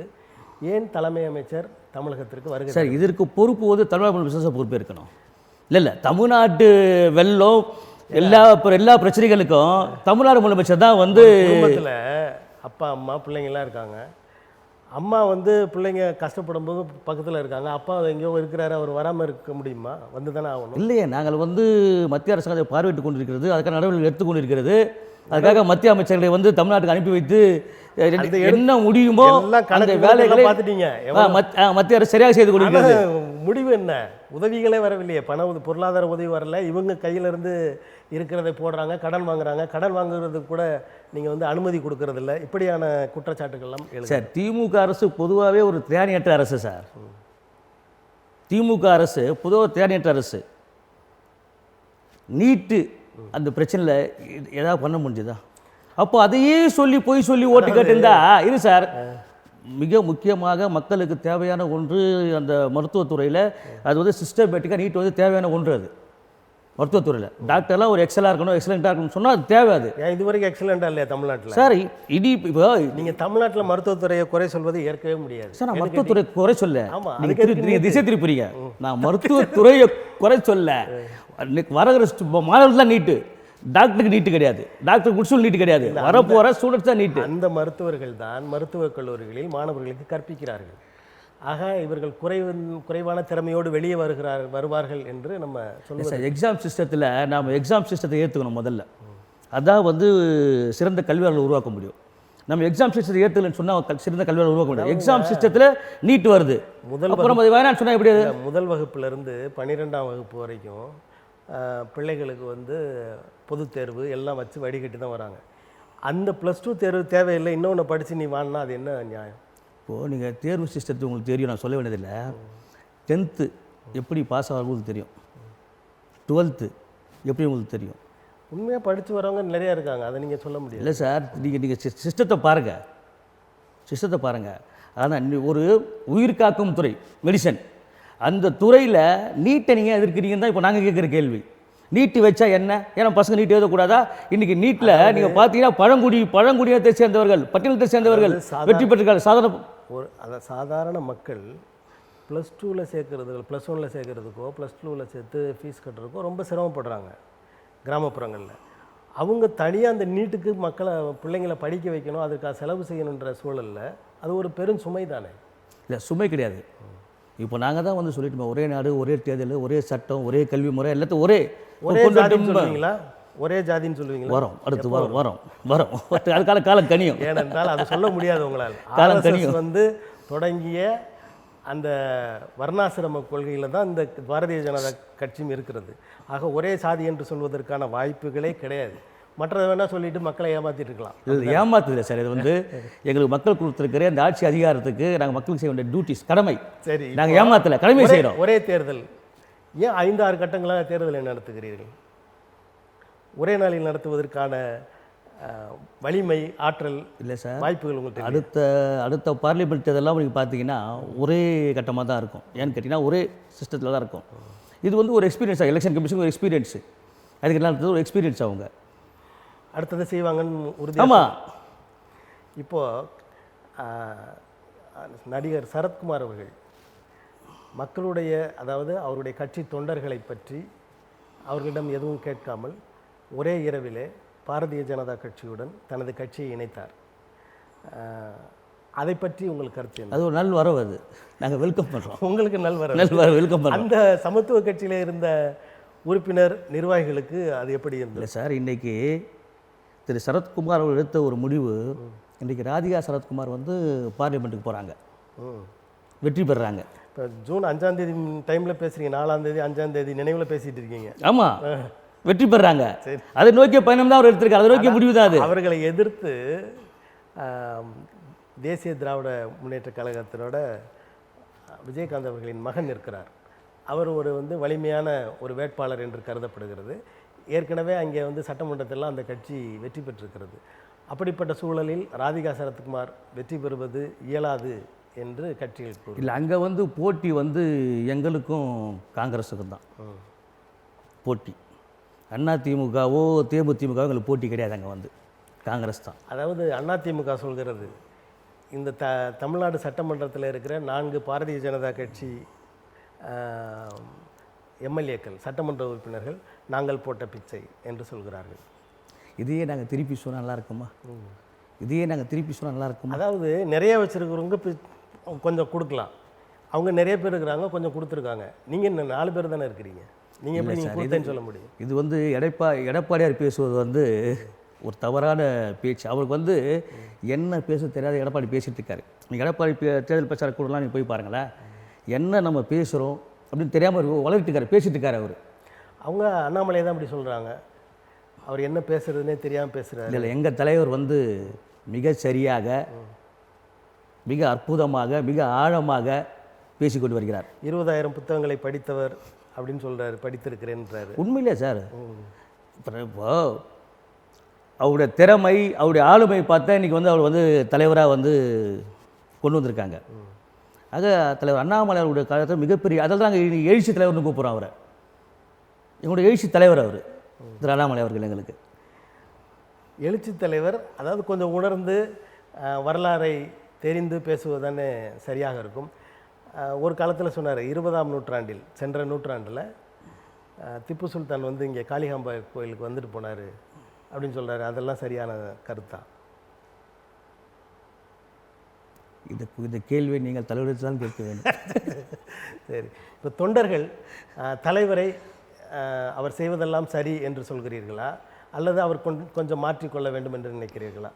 ஏன் தலைமை அமைச்சர் தமிழகத்திற்கு வருகிறார்? சார், இதற்கு பொறுப்பு வந்து தமிழ்நாடு முதலமைச்சர் பொறுப்பு இருக்கணும். இல்லை, தமிழ்நாட்டு வெள்ளம் எல்லா பிரச்சனைகளுக்கும் தமிழ்நாடு முதலமைச்சர் தான் வந்து. குடும்பத்தில் அப்பா அம்மா பிள்ளைங்கள்லாம் இருக்காங்க. அம்மா வந்து பிள்ளைங்க கஷ்டப்படும் போது பக்கத்தில் இருக்காங்க. அப்பா எங்கேயோ இருக்கிறாரு, அவர் வராமல் இருக்க முடியுமா? வந்து தானே ஆகணும். இல்லையே, நாங்கள் வந்து மத்திய அரசாங்கம் அதை பார்வையிட்டு கொண்டிருக்கிறது, அதுக்கான நடவடிக்கை எடுத்துக்கொண்டிருக்கிறது. அதுக்காக மத்திய அமைச்சர்களை வந்து தமிழ்நாட்டுக்கு அனுப்பி வைத்து என்ன முடியுமோ அந்த வேலைகளை பார்த்துட்டீங்க. மத்திய அரசு சரியாக செய்து கொண்டிருக்கிறது. முடிவு என்ன? உதவிகளே வரவில்லையே, பொருளாதார உதவி வரல. இவங்க கையிலிருந்து இருக்கிறதை போடுறாங்க, கடன் வாங்குறாங்க. கடன் வாங்குறதுக்கு கூட நீங்கள் வந்து அனுமதி கொடுக்கறதில்ல. இப்படியான குற்றச்சாட்டுகள்லாம் சார். திமுக அரசு பொதுவாகவே ஒரு திராணியற்ற அரசு சார். திமுக அரசு பொதுவாக திராணியற்ற அரசு. நீட்டு அந்த பிரச்சனையில் ஏதாவது பண்ண முடிஞ்சுதா? அப்போ அதையே போய் சொல்லி ஓட்டு கேட்டிருந்தா இது சார். மிக முக்கியமாக மக்களுக்கு தேவையான ஒன்று அந்த மருத்துவத்துறையில், அது வந்து சிஸ்டமேட்டிக்காக நீட் வந்து தேவையான ஒன்று. அது மருத்துவத்துறையில் டாக்டர்லாம் ஒரு எக்ஸலாக இருக்கணும், எக்ஸலண்ட்டாக இருக்கணும்னு சொன்னால் அது தேவை. அது இது வரைக்கும் எக்ஸலண்ட்டாக இல்லையா தமிழ்நாட்டில்? சார், இப்போ நீங்கள் தமிழ்நாட்டில் மருத்துவத்துறையை குறை சொல்வது ஏற்கவே முடியாது சார். நான் மருத்துவத்துறை குறை சொல்ல, நீங்கள் திசை திருப்புறீங்க. நான் மருத்துவத்துறையை குறை சொல்ல. வரகிற மாணவர்கள் தான் நீட்டு, டாக்டருக்கு நீட்டு கிடையாது, டாக்டர் முடிச்சல் நீட்டு கிடையாது, வரப்போகிற ஸ்டூடெண்ட்ஸ் தான் நீட்டு. அந்த மருத்துவர்கள் தான் மருத்துவக் கல்லூரிகளில் மாணவர்களுக்கு கற்பிக்கிறார்கள். ஆக இவர்கள் குறைவான திறமையோடு வெளியே வருவார்கள் என்று நம்ம சொல்லுவோம். எக்ஸாம் சிஸ்டத்தில் நாம் எக்ஸாம் சிஸ்டத்தை ஏற்றுக்கணும் முதல்ல. அதான் வந்து சிறந்த கல்வியாளர்கள் உருவாக்க முடியும். நம்ம எக்ஸாம் சிஸ்டத்தை ஏற்றுக்கலன்னு சொன்னால் சிறந்த கல்வியாளர் உருவாக்க முடியும். எக்ஸாம் சிஸ்டத்தில் நீட் வருது, அப்புறம் அது வேணான்னு சொன்னால் எப்படி? முதல் வகுப்புலேருந்து 12ஆம் வகுப்பு வரைக்கும் பிள்ளைகளுக்கு வந்து பொது தேர்வு எல்லாம் வச்சு வடிகட்டி தான் வராங்க. அந்த +2 தேர்வு தேவையில்லை, இன்னொன்று படித்து நீ வாங்கினா அது என்ன நியாயம்? இப்போது நீங்கள் தேர்வு சிஸ்டத்தை உங்களுக்கு தெரியும், நான் சொல்ல வேண்டியதில்லை. 10th எப்படி பாஸ் ஆகும்போது தெரியும், 12th எப்படி உங்களுக்கு தெரியும். உண்மையாக படித்து வரவங்க நிறையா இருக்காங்க, அதை நீங்கள் சொல்ல முடியாது. இல்லை சார், நீங்கள் சிஸ்டத்தை பாருங்கள். ஆனால் ஒரு உயிர் காக்கும் துறை மெடிசன், அந்த துறையில் நீட்டை நீங்கள் எதிர்க்கிறீங்கன்னு தான் இப்போ நாங்கள் கேட்குற கேள்வி. நீட்டு வச்சா என்ன? ஏன்னா பசங்க நீட் எழுதக்கூடாதா? இன்றைக்கி நீட்டில் நீங்கள் பார்த்தீங்கன்னா பழங்குடியினத்தை சேர்ந்தவர்கள், பட்டியலத்தை சேர்ந்தவர்கள் வெற்றி பெற்றிருக்காங்க. சாதாரண மக்கள் ப்ளஸ் டூவில் சேர்க்குறது, ப்ளஸ் ஒனில் சேர்க்குறதுக்கோ ப்ளஸ் டூவில் சேர்த்து ஃபீஸ் கட்டுறதுக்கோ ரொம்ப சிரமப்படுறாங்க கிராமப்புறங்களில். அவங்க தனியாக அந்த நீட்டுக்கு பிள்ளைங்களை படிக்க வைக்கணும், அதுக்காக செலவு செய்யணுன்ற சூழலில் அது ஒரு பெரும் சுமை தானே? இல்லை, சுமை கிடையாது. இப்போ நாங்கள் தான் வந்து சொல்லிட்டோம், ஒரே நாடு, ஒரே தேர்தல், ஒரே சட்டம், ஒரே கல்வி முறை, எல்லாத்தையும் ஒரே ஜாதின்னு சொல்லுவீங்களா? ஒரே ஜாதின்னு சொல்லுவீங்களா? வரும், அடுத்து வரும் அதுக்கான காலம் கனியும். ஏனென்றால் அதை சொல்ல முடியாது உங்களால். காலம் கனியும். வந்து தொடங்கிய அந்த வர்ணாசிரம கொள்கையில் தான் இந்த பாரதிய ஜனதா கட்சியும் இருக்கிறது. ஆக ஒரே சாதி என்று சொல்வதற்கான வாய்ப்புகளே கிடையாது. மற்றதை வேணால் சொல்லிட்டு மக்களை ஏமாற்றிட்டு இருக்கலாம். இல்லை, ஏமாத்துது சார். இது வந்து எங்களுக்கு மக்கள் கொடுத்துருக்கிற இந்த ஆட்சி அதிகாரத்துக்கு நாங்கள் மக்களுக்கு செய்ய வேண்டிய டியூட்டிஸ், கடமை. சரி, நாங்கள் ஏமாத்தலை, கடமை செய்கிறோம். ஒரே தேர்தல், ஏன் 5-6 கட்டங்களாக தேர்தலை நடத்துகிறீர்கள்? ஒரே நாளில் நடத்துவதற்கான வலிமை, ஆற்றல் இல்லை சார், வாய்ப்புகள் உங்களுக்கு அடுத்த பார்லிமெண்ட் இதெல்லாம் நீங்கள் பார்த்தீங்கன்னா ஒரே கட்டமாக தான் இருக்கும். ஏன்னு கேட்டிங்கன்னா ஒரே சிஸ்டத்தில் தான் இருக்கும். இது வந்து ஒரு எக்ஸ்பீரியன்ஸ், எலெக்ஷன் கமிஷன் ஒரு எக்ஸ்பீரியன்ஸு, அதுக்கு என்ன ஒரு எக்ஸ்பீரியன்ஸ் அவங்க அடுத்தது செய்வாங்கன்னு உறுதி. ஆமாம். இப்போது நடிகர் சரத்குமார் அவர்கள் மக்களுடைய, அதாவது அவருடைய கட்சி தொண்டர்களை பற்றி அவர்களிடம் எதுவும் கேட்காமல் ஒரே இரவிலே பாரதிய ஜனதா கட்சியுடன் தனது கட்சியை இணைத்தார். அதை பற்றி உங்களுக்கு கருத்து என்ன? அது ஒரு நல் வரவு, அது நாங்கள் வெல்கம் பண்ணுறோம். உங்களுக்கு நல் வரவு வெல்கம் பண்ணுறோம். அந்த சமத்துவ கட்சியில் இருந்த உறுப்பினர் நிர்வாகிகளுக்கு அது எப்படி இருந்தது? இல்லை சார், இன்றைக்கி திரு சரத்குமார் அவர் எடுத்த ஒரு முடிவு, இன்றைக்கி ராதிகா சரத்குமார் வந்து பார்லிமெண்ட்டுக்கு போகிறாங்க, வெற்றி பெறுறாங்க. இப்போ ஜூன் 5ஆம் தேதி டைமில் பேசுகிறீங்க, 4ஆம் தேதி 5ஆம் தேதி நினைவில் பேசிகிட்டு இருக்கீங்க. ஆமாம், வெற்றி பெறுறாங்க. அதை நோக்கிய பயணம் தான் அவர் எடுத்திருக்காரு, அதை நோக்கிய முடிவு தான் அது. அவர்களை எதிர்த்து தேசிய திராவிட முன்னேற்ற கழகத்தினோட விஜயகாந்த் அவர்களின் மகன் இருக்கிறார். அவர் வந்து வலிமையான ஒரு வேட்பாளர் என்று கருதப்படுகிறது. ஏற்கனவே அங்கே வந்து சட்டமன்றத்திலாம் அந்த கட்சி வெற்றி பெற்றிருக்கிறது. அப்படிப்பட்ட சூழலில் ராதிகா சரத்குமார் வெற்றி பெறுவது இயலாது என்று கட்சிகள் கூறும். இல்லை, அங்கே வந்து போட்டி வந்து எங்களுக்கும் காங்கிரஸுக்கும் தான் போட்டி. அதிமுகவோ தேமுதிமுகவோ எங்களுக்கு போட்டி கிடையாது, அங்கே வந்து காங்கிரஸ் தான். அதாவது அதிமுக சொல்கிறது, இந்த தமிழ்நாடு சட்டமன்றத்தில் இருக்கிற 4 பாரதிய ஜனதா கட்சி எம்எல்ஏக்கள், சட்டமன்ற உறுப்பினர்கள் நாங்கள் போட்ட பிச்சை என்று சொல்கிறார்கள். இதையே நாங்கள் திருப்பி சொன்னால் நல்லா இருக்குமா? இதையே நாங்கள் திருப்பி சொன்னால் நல்லா இருக்குமா? அதாவது நிறைய வச்சுருக்கிறவங்க கொஞ்சம் கொடுக்கலாம், அவங்க நிறைய பேர் இருக்கிறாங்க, கொஞ்சம் கொடுத்துருக்காங்க. நீங்கள் இன்னும் 4 பேர் தானே இருக்கிறீங்க, நீங்கள் எப்படி நீங்கள் கொடுத்தேன்னு சொல்ல முடியும்? இது வந்து எடப்பாடியார் பேசுவது வந்து ஒரு தவறான பேச்சு. அவருக்கு வந்து என்ன பேச தெரியாத எடப்பாடி பேசிகிட்டு இருக்காரு. நீங்கள் எடப்பாடி தேர்தல் பிரச்சார கூடலாம் நீங்கள் போய் பாருங்களேன், என்ன நம்ம பேசுகிறோம் அப்படின்னு தெரியாமல் வளர்த்துக்காரு, பேசிகிட்டு இருக்காரு அவர். அவங்க அண்ணாமலை தான் அப்படி சொல்கிறாங்க, அவர் என்ன பேசுகிறதுனே தெரியாமல் பேசுகிறாரு. இல்லை, எங்கள் தலைவர் வந்து மிக சரியாக, மிக அற்புதமாக, மிக ஆழமாக பேசிக்கொண்டு வருகிறார். 20,000 புத்தகங்களை படித்தவர் அப்படின்னு சொல்கிறாரு, படித்திருக்கிறேன்றாரு. உண்மையிலே சார், இப்போ அவருடைய திறமை, அவருடைய ஆளுமை பார்த்தா இன்றைக்கி வந்து அவர் வந்து தலைவராக வந்து கொண்டு வந்திருக்காங்க. ஆக தலைவர் அண்ணாமலை அவருடைய காலத்தில் மிகப்பெரிய, அதில் தான் நாங்கள் எழுச்சி தலைவர்னு கூப்பிட்றோம் அவரை. எங்களுடைய எழுச்சி தலைவர் அவர் திரு அண்ணாமலை அவர்கள். எங்களுக்கு எழுச்சி தலைவர், அதாவது கொஞ்சம் உணர்ந்து வரலாறை தெரிந்து பேசுவது தானே சரியாக இருக்கும். ஒரு காலத்தில் சொன்னார், 20ஆம் நூற்றாண்டில், சென்ற நூற்றாண்டில் திப்பு சுல்தான் வந்து இங்கே காளிகாம்பா கோயிலுக்கு வந்துட்டு போனார் அப்படின்னு சொல்கிறாரு. அதெல்லாம் சரியான கருத்தா? இந்த கேள்வியை நீங்கள் தலைவருக்கு தான் கேட்க வேண்டும். சரி, இப்போ தொண்டர்கள் தலைவரை அவர் செய்வதெல்லாம் சரி என்று சொல்கிறீர்களா, அல்லது அவர் கொஞ்சம் மாற்றிக்கொள்ள வேண்டும் என்று நினைக்கிறீர்களா?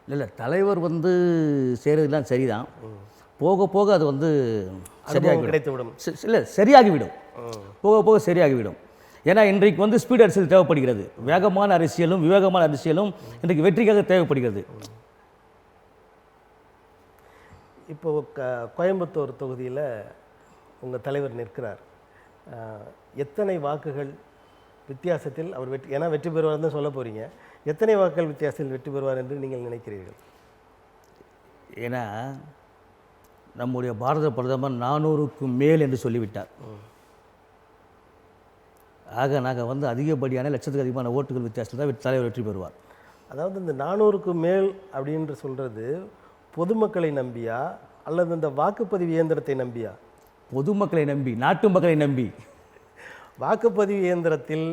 இல்லை, தலைவர் வந்து செய்கிறதுலாம் சரிதான், போக போக அது வந்து சரியாக கிடைத்துவிடும். இல்லை, சரியாகிவிடும், போக போக சரியாகிவிடும். ஏன்னா இன்றைக்கு வந்து ஸ்பீட் அரசியல் தேவைப்படுகிறது, வேகமான அரசியலும் விவேகமான அரசியலும் இன்றைக்கு வெற்றிக்காக தேவைப்படுகிறது. இப்போது கோயம்புத்தூர் தொகுதியில் உங்கள் தலைவர் நிற்கிறார். எத்தனை வாக்குகள் வித்தியாசத்தில் அவர் ஏன்னா வெற்றி பெறுவார் தான் சொல்ல போகிறீங்க, எத்தனை வாக்குகள் வித்தியாசத்தில் வெற்றி பெறுவார் என்று நீங்கள் நினைக்கிறீர்கள்? ஏன்னா நம்முடைய பாரத பிரதமர் 400க்கு மேல் என்று சொல்லிவிட்டார். ஆக நாங்கள் வந்து அதிகப்படியான லட்சத்துக்கு அதிகமான ஓட்டுகள் வித்தியாசத்தில் தான் தலைவர் வெற்றி பெறுவார். அதாவது இந்த 400க்கு மேல் அப்படின்ற சொல்கிறது பொதுமக்களை நம்பியா, அல்லது இந்த வாக்குப்பதிவு இயந்திரத்தை நம்பியா? பொதுமக்களை நம்பி, நாட்டு மக்களை நம்பி. வாக்குப்பதிவு இயந்திரத்தில்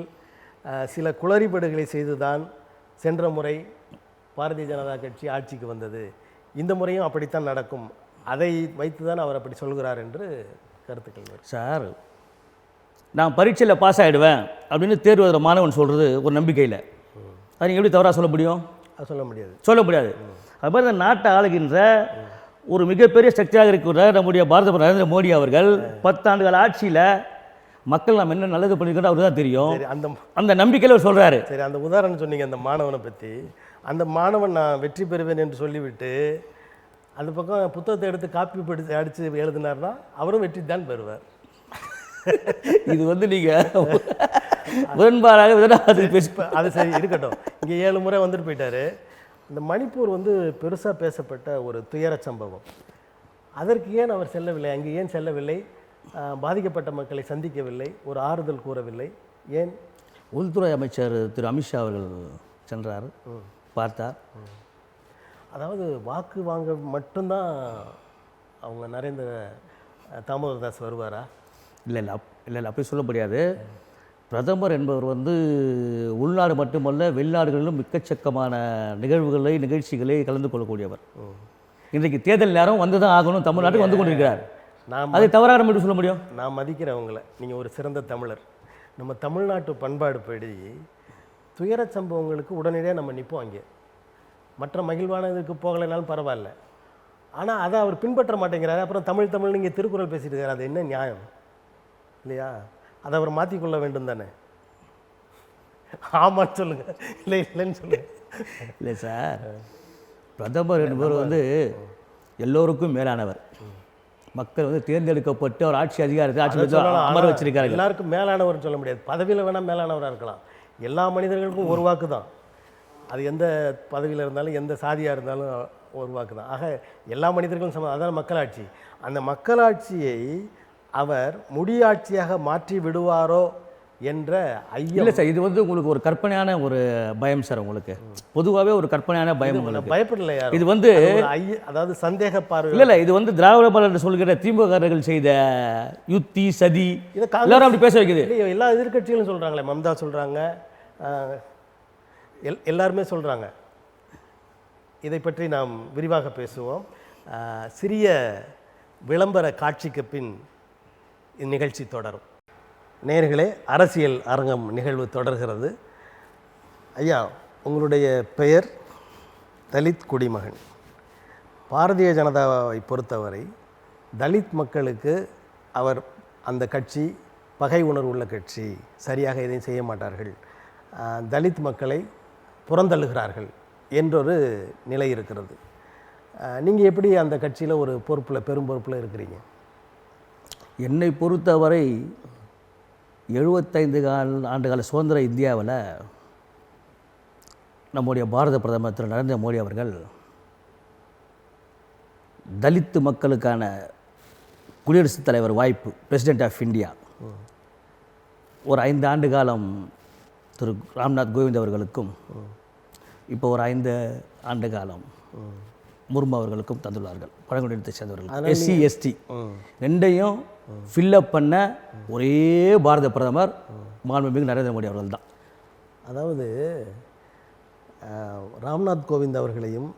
சில குளறுபடுகளை செய்துதான் சென்ற முறை பாரதிய ஜனதா கட்சி ஆட்சிக்கு வந்தது. இந்த முறையும் அப்படித்தான் நடக்கும், அதை வைத்து தான் அவர் அப்படி சொல்கிறார் என்று கருத்துக்கள் வரும். சார், நான் பரீட்சையில் பாஸ் ஆகிடுவேன் அப்படின்னு தேர்வு எழுதுகிற மாணவன் சொல்கிறது ஒரு நம்பிக்கையில். அது நீங்கள் எப்படி தவறாக சொல்ல முடியும்? அது சொல்ல முடியாது, சொல்ல முடியாது. அதுமாதிரி இந்த நாட்டை ஆளுகின்ற ஒரு மிகப்பெரிய சக்தியாக இருக்கிற நம்முடைய பாரத பிரதமர் நரேந்திர மோடி அவர்கள் 10 ஆண்டுகள் ஆட்சியில் மக்கள் நாம் என்ன நல்லது பண்ணிக்கிறோம் அவருக்கு தான் தெரியும். அந்த நம்பிக்கையில் அவர் சொல்கிறாரு. சரி, அந்த உதாரணம் சொன்னீங்க அந்த மாணவனை பற்றி. அந்த மாணவன் நான் வெற்றி பெறுவேன் என்று சொல்லிவிட்டு அந்த பக்கம் புத்தகத்தை எடுத்து காப்பி படித்து அடித்து எழுதினார்னா அவரும் வெற்றி தான் பெறுவார். இது வந்து நீங்கள் உடன்பாடாக அது சரி இருக்கட்டும். இங்கே 7 முறை வந்துட்டு போயிட்டாரு. இந்த மணிப்பூர் வந்து பெருசாக பேசப்பட்ட ஒரு துயர சம்பவம். அதற்கு ஏன் அவர் செல்லவில்லை? அங்கே ஏன் செல்லவில்லை? பாதிக்கப்பட்ட மக்களை சந்திக்கவில்லை, ஒரு ஆறுதல் கூறவில்லை, ஏன்? உள்துறை அமைச்சர் திரு அமித்ஷா அவர்கள் சென்றார், பார்த்தார். அதாவது வாக்கு வாங்க மட்டும்தான் அவங்க நரேந்திர தாமோதரதாஸ் வருவாரா? இல்லை அப்படி சொல்ல முடியாது. பிரதமர் என்பவர் வந்து உள்நாடு மட்டுமல்ல வெளிநாடுகளிலும் மிக்கச்சக்கமான நிகழ்ச்சிகளை கலந்து கொள்ளக்கூடியவர். இன்றைக்கு தேர்தல் நேரம் வந்து தான் ஆகணும், தமிழ்நாட்டுக்கு வந்து கொண்டிருக்கிறார். அதை தவறாக நம்ம எப்படி சொல்ல முடியும்? நான் மதிக்கிறவங்களை, நீங்கள் ஒரு சிறந்த தமிழர். நம்ம தமிழ்நாட்டு பண்பாடு படி துயர சம்பவங்களுக்கு உடனடியாக நம்ம நிற்போம். அங்கே மற்ற மகிழ்வானதுக்கு போகலைனாலும் பரவாயில்ல. ஆனால் அதை அவர் பின்பற்ற மாட்டேங்கிறாரு. அப்புறம் தமிழ் நீங்கள் திருக்குறள் பேசிட்டு இருக்காரு. அது என்ன நியாயம் இல்லையா? அதை அவர் மாற்றிக்கொள்ள வேண்டும் தானே? ஆமான்னு சொல்லுங்கள், இல்லைன்னு சொல்லுங்கள். இல்லை சார், பிரதமர் என்பவர் வந்து எல்லோருக்கும் மேலானவர். மக்கள் வந்து தேர்ந்தெடுக்கப்பட்டு அவர் ஆட்சி அதிகாரத்தை அமர வச்சிருக்காரு. எல்லாருக்கும் மேலானவர்னு சொல்ல முடியாது. பதவியில் வேணால் மேலானவராக இருக்கலாம். எல்லா மனிதர்களுக்கும் ஒரு வாக்கு தான். அது எந்த பதவியில் இருந்தாலும் எந்த சாதியாக இருந்தாலும் ஒரு வாக்கு தான். ஆக எல்லா மனிதர்களும் சமம். அதான் மக்களாட்சி. அந்த மக்களாட்சியை அவர் முடியாட்சியாக மாற்றி விடுவாரோ என்ற ஐயம். இல்லை சார், இது வந்து உங்களுக்கு ஒரு கற்பனையான ஒரு பயம் சார். உங்களுக்கு பொதுவாகவே ஒரு கற்பனையான பயம். பயப்படலை யார்? இது வந்து அதாவது சந்தேக பார்வை. இல்லை இது வந்து திராவிட மாடல் சொல்கிற திமுகர்கள் செய்த யுத்தி சதி எல்லாரும் அப்படி பேச வைக்குது. எல்லா எதிர்கட்சிகளும் சொல்கிறாங்களே, மம்தா சொல்கிறாங்க, எல்லாருமே சொல்கிறாங்க. இதை பற்றி நாம் விரிவாக பேசுவோம். சிறிய விளம்பர காட்சிக்கு பின் இந்நிகழ்ச்சி தொடரும். நேயர்களே, அரசியல் அரங்கம் நிகழ்வு தொடர்கிறது. ஐயா, உங்களுடைய பெயர் தலித் குடிமகன். பாரதிய ஜனதாவை பொறுத்தவரை தலித் மக்களுக்கு அவர் அந்த கட்சி பகை உணர்வு உள்ள கட்சி, சரியாக எதையும் செய்ய மாட்டார்கள், தலித் மக்களை புறந்தள்ளுகிறார்கள் என்றொரு நிலை இருக்கிறது. நீங்கள் எப்படி அந்த கட்சியில் ஒரு பொறுப்பில் பெரும் பொறுப்பில் இருக்கிறீங்க? என்னை பொறுத்தவரை 75 ஆண்டுகால சுதந்திர இந்தியாவில் நம்முடைய பாரத பிரதமர் திரு நரேந்திர மோடி அவர்கள் தலித்து மக்களுக்கான குடியரசுத் தலைவர் வாய்ப்பு, பிரசிடென்ட் ஆஃப் இந்தியா, ஒரு 5 ஆண்டு காலம் திரு ராம்நாத் கோவிந்த் அவர்களுக்கும் இப்போ ஒரு 5 ஆண்டு காலம் முர்மு அவர்களுக்கும் தந்துள்ளார்கள். பழங்குடியினத்தை சேர்ந்தவர்கள், எஸ்சி எஸ்டி ரெண்டையும் ஃபில்லப் பண்ண ஒரே பாரத பிரதமர் மாண்புமிகு நரேந்திர மோடி அவர்கள் தான். அதாவது ராம்நாத் கோவிந்த் அவர்களையும்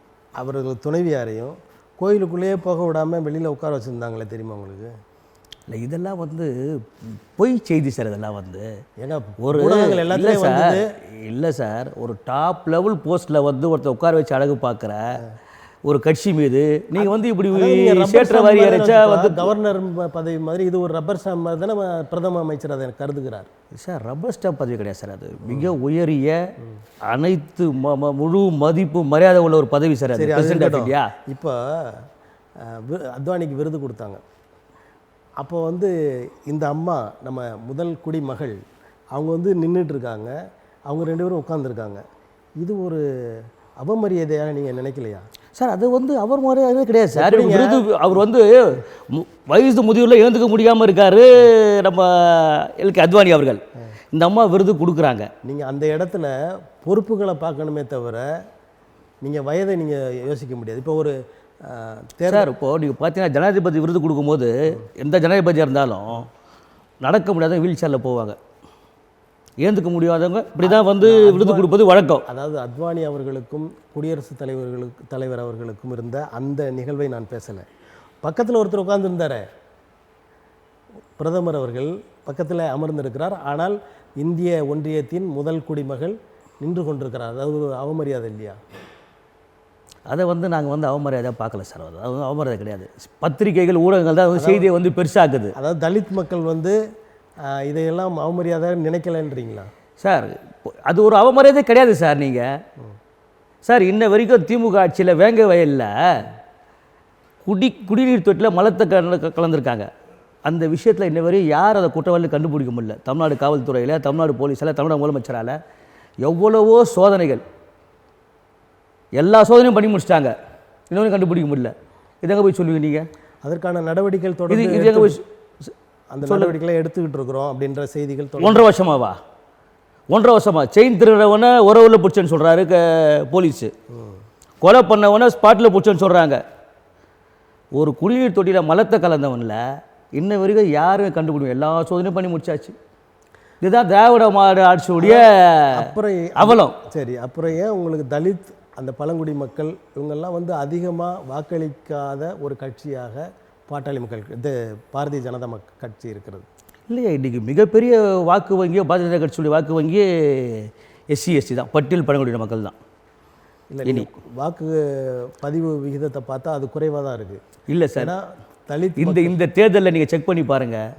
அவர்கள் துணைவியாரையும் கோயிலுக்குள்ளேயே போக விடாமல் வெளியில் உட்கார வச்சுருந்தாங்களே, தெரியுமா உங்களுக்கு? இல்லை, இதெல்லாம் வந்து பொய் செய்தி சார். இதெல்லாம் வந்து ஏன்னா ஒரு எல்லாத்தையும் இல்லை சார், ஒரு டாப் லெவல் போஸ்ட்டில் வந்து ஒருத்தர் உட்கார வச்சு அழகு பார்க்குற ஒரு கட்சி மீது நீங்கள் வந்து இப்படி சேற்ற வாரி அரைச்சா வந்து கவர்னர் பதவி மாதிரி இது ஒரு ரப்பர் ஸ்டாம்ப் மாதிரி தானே பிரதம அமைச்சர் அதை கருதுகிறார். சார், ரப்பர் ஸ்டாம்ப் பதவி கிடையாது சார். அது மிக உயரிய அனைத்து முழு மதிப்பு மரியாதை உள்ள ஒரு பதவி சார். அது பிரசிடென்ட் ஆஃப் இந்தியா. இப்போ அத்வானிக்கு விருது கொடுத்தாங்க. அப்போ வந்து இந்த அம்மா நம்ம முதல் குடிமகள் அவங்க வந்து நின்றுட்டு இருக்காங்க, அவங்க 2 பேரும் உட்காந்துருக்காங்க. இது ஒரு அவமரியாதையாக நீங்கள் நினைக்கலையா சார்? அது வந்து அவர் மரியாதை கிடையாது சார். விருது அவர் வந்து வயசு முதியோரில் எழுந்துக்க முடியாமல் இருக்கார் நம்ம அத்வானி அவர்கள். இந்த அம்மா விருது கொடுக்குறாங்க. நீங்கள் அந்த இடத்துல பொறுப்புகளை பார்க்கணுமே தவிர நீங்கள் வயதை நீங்கள் யோசிக்க முடியாது. இப்போ ஒரு சார் இப்போது நீங்கள் பார்த்தீங்கன்னா ஜனாதிபதி விருது கொடுக்கும்போது எந்த ஜனாதிபதியாக இருந்தாலும் நடக்க முடியாதவங்க வீல் சேரில் போவாங்க, ஏந்துக்க முடியாதவங்க இப்படி தான் வந்து விருது கொடுப்பது வழக்கம். அதாவது அத்வானி அவர்களுக்கும் குடியரசுத் தலைவர் அவர்களுக்கும் இருந்த அந்த நிகழ்வை நான் பேசலை. பக்கத்தில் ஒருத்தர் உட்கார்ந்துருந்தார், பிரதமர் அவர்கள் பக்கத்தில் அமர்ந்திருக்கிறார். ஆனால் இந்திய ஒன்றியத்தின் முதல் குடிமகள் நின்று கொண்டிருக்கிறார். அதாவது ஒரு அவமரியாதை இல்லையா? அதை வந்து நாங்கள் வந்து அவமரியாதையாக பார்க்கல சார். அது அவமரியாதை கிடையாது. பத்திரிகைகள் ஊடகங்கள் தான் வந்து செய்தியை வந்து பெருசாக்குது. அதாவது தலித் மக்கள் வந்து இதையெல்லாம் அவமரியாதை நினைக்கலன்றீங்களா சார்? அது ஒரு அவமரியாதை கிடையாது சார். நீங்கள் சார் இன்ன வரைக்கும் திமுக ஆட்சியில் வேங்க வயலில் குடிநீர் தொட்டியில் மலத்தை கலந்துருக்காங்க. அந்த விஷயத்தில் இன்ன வரையும் யார் அதை குற்றவாளி கண்டுபிடிக்க முடியல. தமிழ்நாடு காவல்துறையில், தமிழ்நாடு போலீஸில், தமிழ்நாடு முதலமைச்சரால் எவ்வளவோ சோதனைகள், எல்லா சோதனையும் பண்ணி முடிச்சிட்டாங்க, இன்னொன்று கண்டுபிடிக்க முடியல. இதெங்க போய் சொல்லுவீங்க நீங்கள்? அதற்கான நடவடிக்கைகள் தொடர்ந்து இது எங்கே போய் அந்த நடவடிக்கைகளை எடுத்துக்கிட்டு இருக்கிறோம் அப்படின்ற செய்திகள் 1.5 வருஷமாவா? 1.5 வருஷமா செயின் திருடுறவனை உறவுல பிடிச்சேன்னு சொல்கிறாரு போலீஸு, கொலை பண்ணவனை ஸ்பாட்டில் பிடிச்சேன்னு சொல்கிறாங்க. ஒரு குடிநீர் தொட்டியில் மலத்தை கலந்தவனில் இன்ன வரைக்கும் யாருமே கண்டுபிடிக்கும், எல்லா சோதனையும் பண்ணி முடிச்சாச்சு. இதுதான் திராவிட மாடு ஆட்சியுடைய அப்புறம் அவலம். சரி, அப்புறம் ஏன் உங்களுக்கு தலித் அந்த பழங்குடி மக்கள் இவங்கெல்லாம் வந்து அதிகமாக வாக்களிக்காத ஒரு கட்சியாக பாட்டாளி மக்கள் இது பாரதிய ஜனதா கட்சி இருக்கிறது இல்லையா? இன்றைக்கி மிகப்பெரிய வாக்கு வங்கியோ பாரதிய ஜனதா கட்சியுடைய வாக்கு வங்கியே SC/ST தான், பட்டியல் பழங்குடியின மக்கள் தான். இல்லை, வாக்கு பதிவு விகிதத்தை பார்த்தா அது குறைவாக தான் இருக்குது. இல்லை சார், தலித் இந்த தேர்தலில் நீங்கள் செக் பண்ணி பாருங்கள்,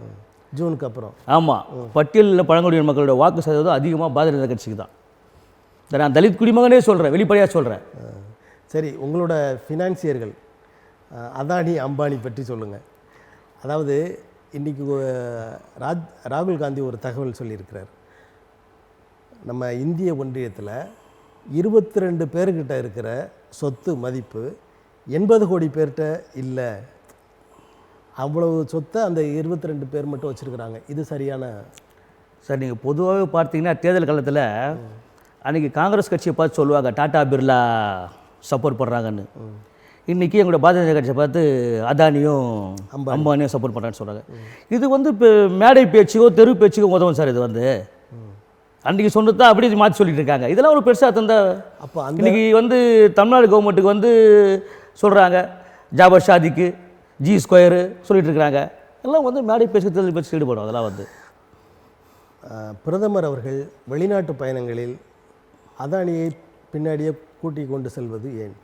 ஜூனுக்கு அப்புறம். ஆமாம், பட்டியலில் பழங்குடியின மக்களோட வாக்கு சதவீதம் அதிகமாக பாரதிய ஜனதா கட்சிக்கு தான். நான் தலித் குடிமகனே சொல்கிறேன், வெளிப்படையாக சொல்கிறேன். சரி, உங்களோட ஃபினான்சியர்கள் அதானி அம்பானி பற்றி சொல்லுங்கள். அதாவது இன்றைக்கி ராகுல் காந்தி ஒரு தகவல் சொல்லியிருக்கிறார். நம்ம இந்திய ஒன்றியத்தில் 22 பேர்கிட்ட இருக்கிற சொத்து மதிப்பு 80 கோடி பேர்கிட்ட இல்லை. அவ்வளவு சொத்தை அந்த 22 பேர் மட்டும் வச்சுருக்கிறாங்க. இது சரியான? சார், நீங்கள் பொதுவாகவே பார்த்தீங்கன்னா தேர்தல் காலத்தில் அன்றைக்கி காங்கிரஸ் கட்சியை பார்த்து சொல்லுவாங்க டாடா பிர்லா சப்போர்ட் பண்ணுறாங்கன்னு. இன்றைக்கி எங்களோட பாரதிய ஜனதா கட்சியை பார்த்து அதானியும் அம்பானியும் சப்போர்ட் பண்ணுறான்னு சொல்கிறாங்க. இது வந்து இப்போ மேடை பேச்சுக்கோ தெரு பேச்சுக்கோ உதவும் சார். இது வந்து அன்றைக்கி சொன்னது தான் அப்படியே மாற்றி சொல்லிட்டு இருக்காங்க. இதெல்லாம் ஒரு பெருசாக தந்தா அப்போ இன்றைக்கி வந்து தமிழ்நாடு கவர்மெண்ட்டுக்கு வந்து சொல்கிறாங்க ஜாபர் ஷாதிக்கு G² சொல்லிட்டு இருக்கிறாங்க. எல்லாம் வந்து மேடை பேச்சு தெரு பேச்சு ஈடுபடும். அதெல்லாம் வந்து பிரதமர் அவர்கள் வெளிநாட்டு பயணங்களில் அதானியை பின்னாடியே கூட்டி கொண்டு செல்வது ஏன்?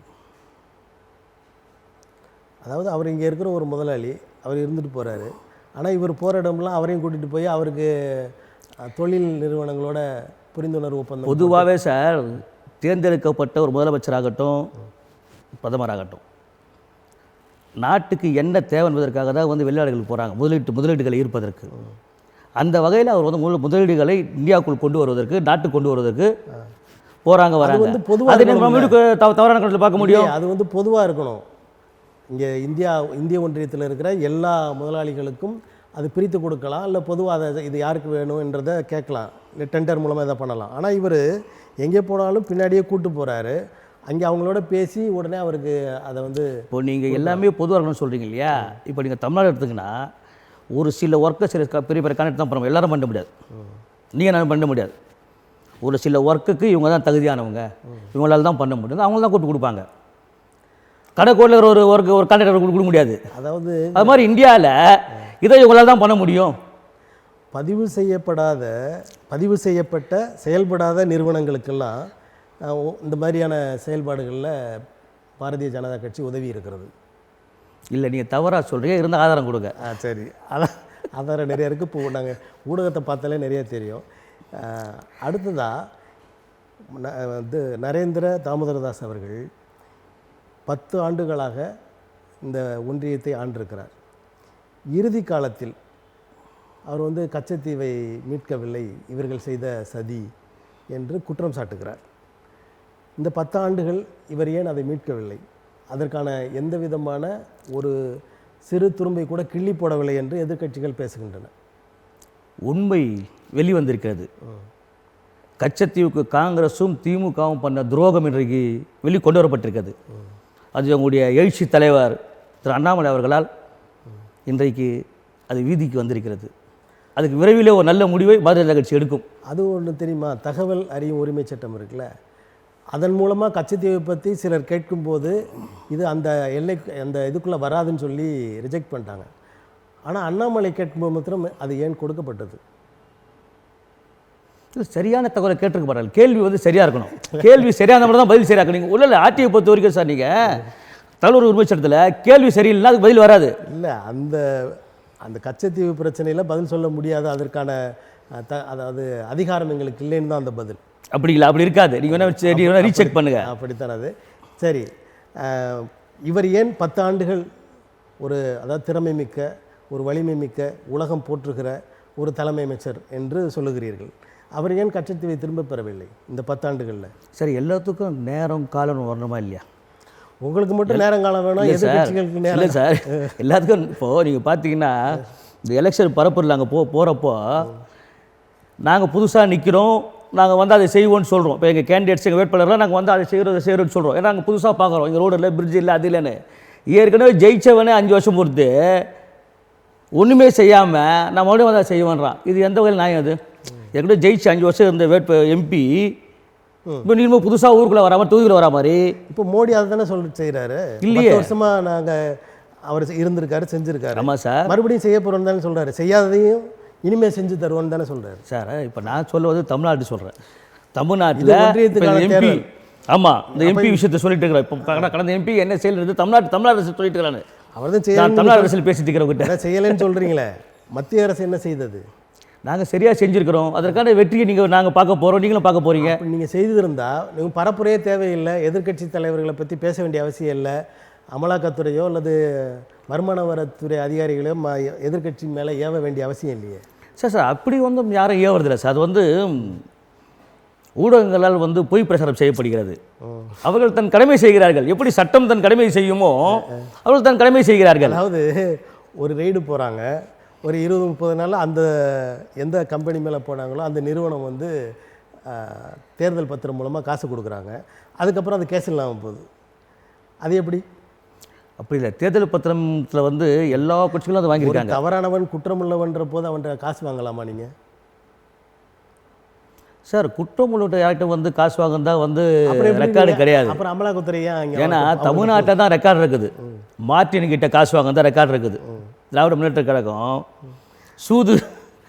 அதாவது அவர் இங்கே இருக்கிற ஒரு முதலாளி, அவர் இருந்துட்டு போகிறாரு. ஆனால் இவர் போகிற இடம்லாம் அவரையும் கூட்டிகிட்டு போய் அவருக்கு தொழில் நிறுவனங்களோட புரிந்துணர்வு ஒப்பந்தம். பொதுவாகவே சார், தேர்ந்தெடுக்கப்பட்ட ஒரு முதலமைச்சராகட்டும் பிரதமராகட்டும் நாட்டுக்கு என்ன தேவை என்பதற்காக தான் வந்து வெளிநாடுகளுக்கு போகிறாங்க, முதலீடுகளை ஈர்ப்பதற்கு. அந்த வகையில் அவர் வந்து முதலீடுகளை இந்தியாவுக்குள் கொண்டு வருவதற்கு, நாட்டுக்கு கொண்டு வருவதற்கு போகிறாங்க, வராங்க. வந்து பொதுவாக தவறான கணக்கில் பார்க்க முடியும். அது வந்து பொதுவாக இருக்கணும். இங்கே இந்திய ஒன்றியத்தில் இருக்கிற எல்லா முதலாளிகளுக்கும் அது பிரித்து கொடுக்கலாம், இல்லை பொதுவாக அதை இது யாருக்கு வேணுன்றதை கேட்கலாம், இல்லை டெண்டர் மூலமாக இதை பண்ணலாம். ஆனால் இவர் எங்கே போனாலும் பின்னாடியே கூப்பிட்டு போகிறாரு. அங்கே அவங்களோட பேசி உடனே அவருக்கு அதை வந்து இப்போ நீங்கள் எல்லாமே பொதுவாக இருக்கணும்னு சொல்கிறீங்க இல்லையா? இப்போ நீங்கள் தமிழ்நாடு எடுத்துக்கிங்கன்னா ஒரு சில ஒர்க்கை சில பெரிய பெரிய கனெக்ட் தான் பண்ணுவோம், எல்லாரும் பண்ண முடியாது, நீங்கள் நான் பண்ண முடியாது. ஒரு சில ஒர்க்குக்கு இவங்க தான் தகுதியானவங்க, இவங்களால தான் பண்ண முடியும், அவங்கள தான் கூப்பிட்டு கொடுப்பாங்க. கடைக்கோட்டில் ஒரு ஒர்க்கு ஒரு கான்ட்ராக்டர் கொடுக்க முடியாது. அதாவது அது மாதிரி இந்தியாவில் இதை இவங்களால் தான் பண்ண முடியும். பதிவு செய்யப்பட்ட செயல்படாத நிறுவனங்களுக்கெல்லாம் இந்த மாதிரியான செயல்பாடுகளில் பாரதிய ஜனதா கட்சி உதவி இருக்கிறது. இல்லை, நீங்கள் தவறாக சொல்கிறீங்க, இருந்தால் ஆதாரம் கொடுங்க. சரி, ஆதாரம் நிறையா இருக்குது. இப்போ நாங்கள் ஊடகத்தை பார்த்தாலே நிறையா தெரியும். அடுத்ததாக வந்து நரேந்திர தாமோதரதாஸ் அவர்கள் 10 ஆண்டுகளாக இந்த ஒன்றியத்தை ஆண்டிருக்கிறார். இறுதி காலத்தில் அவர் வந்து கச்சத்தீவை மீட்கவில்லை, இவர்கள் செய்த சதி என்று குற்றம் சாட்டுகிறார். இந்த 10 ஆண்டுகள் இவர் ஏன் அதை மீட்கவில்லை, அதற்கான எந்த விதமான ஒரு சிறு துரும்பை கூட கிள்ளி போடவில்லை என்று எதிர்க்கட்சிகள் பேசுகின்றன. உண்மை வெளிவந்திருக்கிறது. கச்சத்தீவுக்கு காங்கிரஸும் திமுகவும் பண்ண துரோகம் இன்றைக்கு வெளிக்கொண்டு வரப்பட்டிருக்கிறது. அது உங்களுடைய எழுச்சி தலைவர் திரு அண்ணாமலை அவர்களால் இன்றைக்கு அது வீதிக்கு வந்திருக்கிறது. அதுக்கு விரைவில் ஒரு நல்ல முடிவை பாரதிய ஜனதா கட்சி எடுக்கும். அது ஒன்று தெரியுமா, தகவல் அறியும் உரிமை சட்டம் இருக்குல்ல, அதன் மூலமாக கச்சத்தீவை பற்றி சிலர் கேட்கும்போது இது அந்த எல்லை அந்த இதுக்குள்ளே வராதுன்னு சொல்லி ரிஜெக்ட் பண்ணிட்டாங்க. ஆனால் அண்ணாமலை கேட்கும்போது மாத்திரம் அது ஏன் கொடுக்கப்பட்டது? இது சரியான தகவலை கேட்டிருக்க மாட்டாங்க. கேள்வி வந்து சரியாக இருக்கணும். கேள்வி சரியான மட்டும் தான் பதில் சரியாக இருக்கணும். நீங்கள் உள்ள ஆர்டிஐ பொறுத்த வரைக்கும் சார், நீங்கள் தகவல் உரிமை சட்டத்தில் கேள்வி சரியில்லைன்னா அதுக்கு பதில் வராது. இல்லை, அந்த அந்த கச்சத்தீவு பிரச்சனையில் பதில் சொல்ல முடியாது, அதற்கான அதாவது அதிகாரம் எங்களுக்கு இல்லைன்னு தான் அந்த பதில். அப்படி இல்லை, அப்படி இருக்காது. நீங்கள் வேணால் ரீசெக் பண்ணுங்கள். அப்படித்தான் அது. சரி, இவர் ஏன் 10 ஆண்டுகள் ஒரு அதாவது திறமை மிக்க, ஒரு வலிமை மிக்க, உலகம் போற்றுகிற ஒரு தலைமை அமைச்சர் என்று சொல்லுகிறீர்கள், அவர் ஏன் கச்சத்தீவை திரும்ப பெறவில்லை இந்த 10 ஆண்டுகளில்? சரி, எல்லாத்துக்கும் நேரம் காலம் வரணுமா இல்லையா? உங்களுக்கு மட்டும் நேரம் காலம் வேணும், எதிர்கட்சிகளுக்கு நேரம் இல்லை சார். எல்லாத்துக்கும் இப்போது நீங்கள் பார்த்தீங்கன்னா இந்த எலெக்ஷன் பரப்புரில் நாங்கள் போகிறப்போ நாங்கள் புதுசாக நிற்கிறோம், நாங்கள் வந்து அதை செய்வோம்னு சொல்கிறோம். இப்போ எங்கள் கேண்டிடேட்ஸ், எங்கள் வேட்பாளர்லாம் நாங்கள் வந்து அதை செய்கிறோம்னு சொல்கிறோம். ஏன்னா நாங்கள் புதுசாக பார்க்குறோம், இங்கே ரோடு இல்லை, பிரிட்ஜ் இல்லை, அது இல்லைன்னு. ஏற்கனவே ஜெயிச்சவனே 5 வருஷம் பொறுத்து ஒன்றுமே செய்யாமல் நான் மறுபடியும் வந்து அதை செய்வேன்றான். இது எந்த வகையில் நியாயம்? அது ஏற்கனவே ஜெயிச்சு 5 வருஷம் இருந்த எம்பி இப்போ நீங்களும் புதுசாக ஊருக்குள்ளே வரா மாதிரி, தொகுதியில் வரா மாதிரி. இப்போ மோடி அதை தானே செய்கிறாரு. இல்லையே, 10 வருஷமாக நாங்கள் அவர் இருந்திருக்காரு, செஞ்சுருக்காரு. ஆமாம் சார். மறுபடியும் செய்ய போகிறோன்னு தானே சொல்கிறாரு. செய்யாததையும் இனிமேல் செஞ்சு தருவோன்னு தானே சொல்கிறாரு. சார், இப்போ நான் சொல்லுவது தமிழ்நாட்டு சொல்கிறேன். தமிழ்நாட்டில் எம்பி, ஆமாம், இந்த எம்பி விஷயத்தை சொல்லிட்டு இருக்கிறேன். இப்போ கடந்த எம்பி என்ன செயல் தமிழ்நாடு அரசு சொல்லிட்டு இருக்கிறான்னு அவர் தான் தமிழ்நாடு அரசியல் பேசிட்டு இருக்கிறவங்க செய்யலைன்னு சொல்கிறீங்களே. மத்திய அரசு என்ன செய்தது? நாங்கள் சரியாக செஞ்சுருக்கிறோம். அதற்கான வெற்றியை நாங்கள் பார்க்க போகிறோம், நீங்களும் பார்க்க போகிறீங்க. நீங்கள் செய்திருந்தால் நீங்கள் பரப்புரையே தேவையில்லை, எதிர்க்கட்சி தலைவர்களை பற்றி பேச வேண்டிய அவசியம் இல்லை, அமலாக்கத்துறையோ அல்லது வருமான வரித்துறை அதிகாரிகளோ எதிர்க்கட்சி மேலே ஏவ வேண்டிய அவசியம் இல்லையே. சார் அப்படி வந்து யாரும் ஏவுறதில்லை சார். அது வந்து ஊடகங்களால் வந்து பொய் பிரச்சாரம் செய்யப்படுகிறது. அவர்கள் தன் கடமை செய்கிறார்கள். எப்படி சட்டம் தன் கடமை செய்யுமோ அவர்கள் தன் கடமை செய்கிறார்கள். அதாவது ஒரு ரெய்டு போகிறாங்க, ஒரு 20-30 நாள் அந்த எந்த கம்பெனி மேலே போனாங்களோ அந்த நிறுவனம் வந்து தேர்தல் பத்திரம் மூலமாக காசு கொடுக்குறாங்க, அதுக்கப்புறம் அது கேஸ் இல்லாமல் போகுது. அது எப்படி? அப்படி இல்லை, தேர்தல் பத்திரத்தில் வந்து எல்லா கட்சிகளும் அதை வாங்கியிருக்காங்க. தவறானவன் குற்றமுள்ளவன்ற போது அவன்கிட்ட காசு வாங்கலாமா நீங்கள்? சார், குற்றம் உள்ளவட்ட யார்கிட்ட வந்து காசு வாங்கினா வந்து ரெக்கார்டு கிடையாது. அப்புறம் அமலாக்கத்துறையா? ஏன்னா தமிழ்நாட்டில் தான் ரெக்கார்டு இருக்குது. மார்ட்டின் கிட்ட காசு வாங்கினா ரெக்கார்டு இருக்குது. திராவிட முன்னேற்ற கழகம் சூது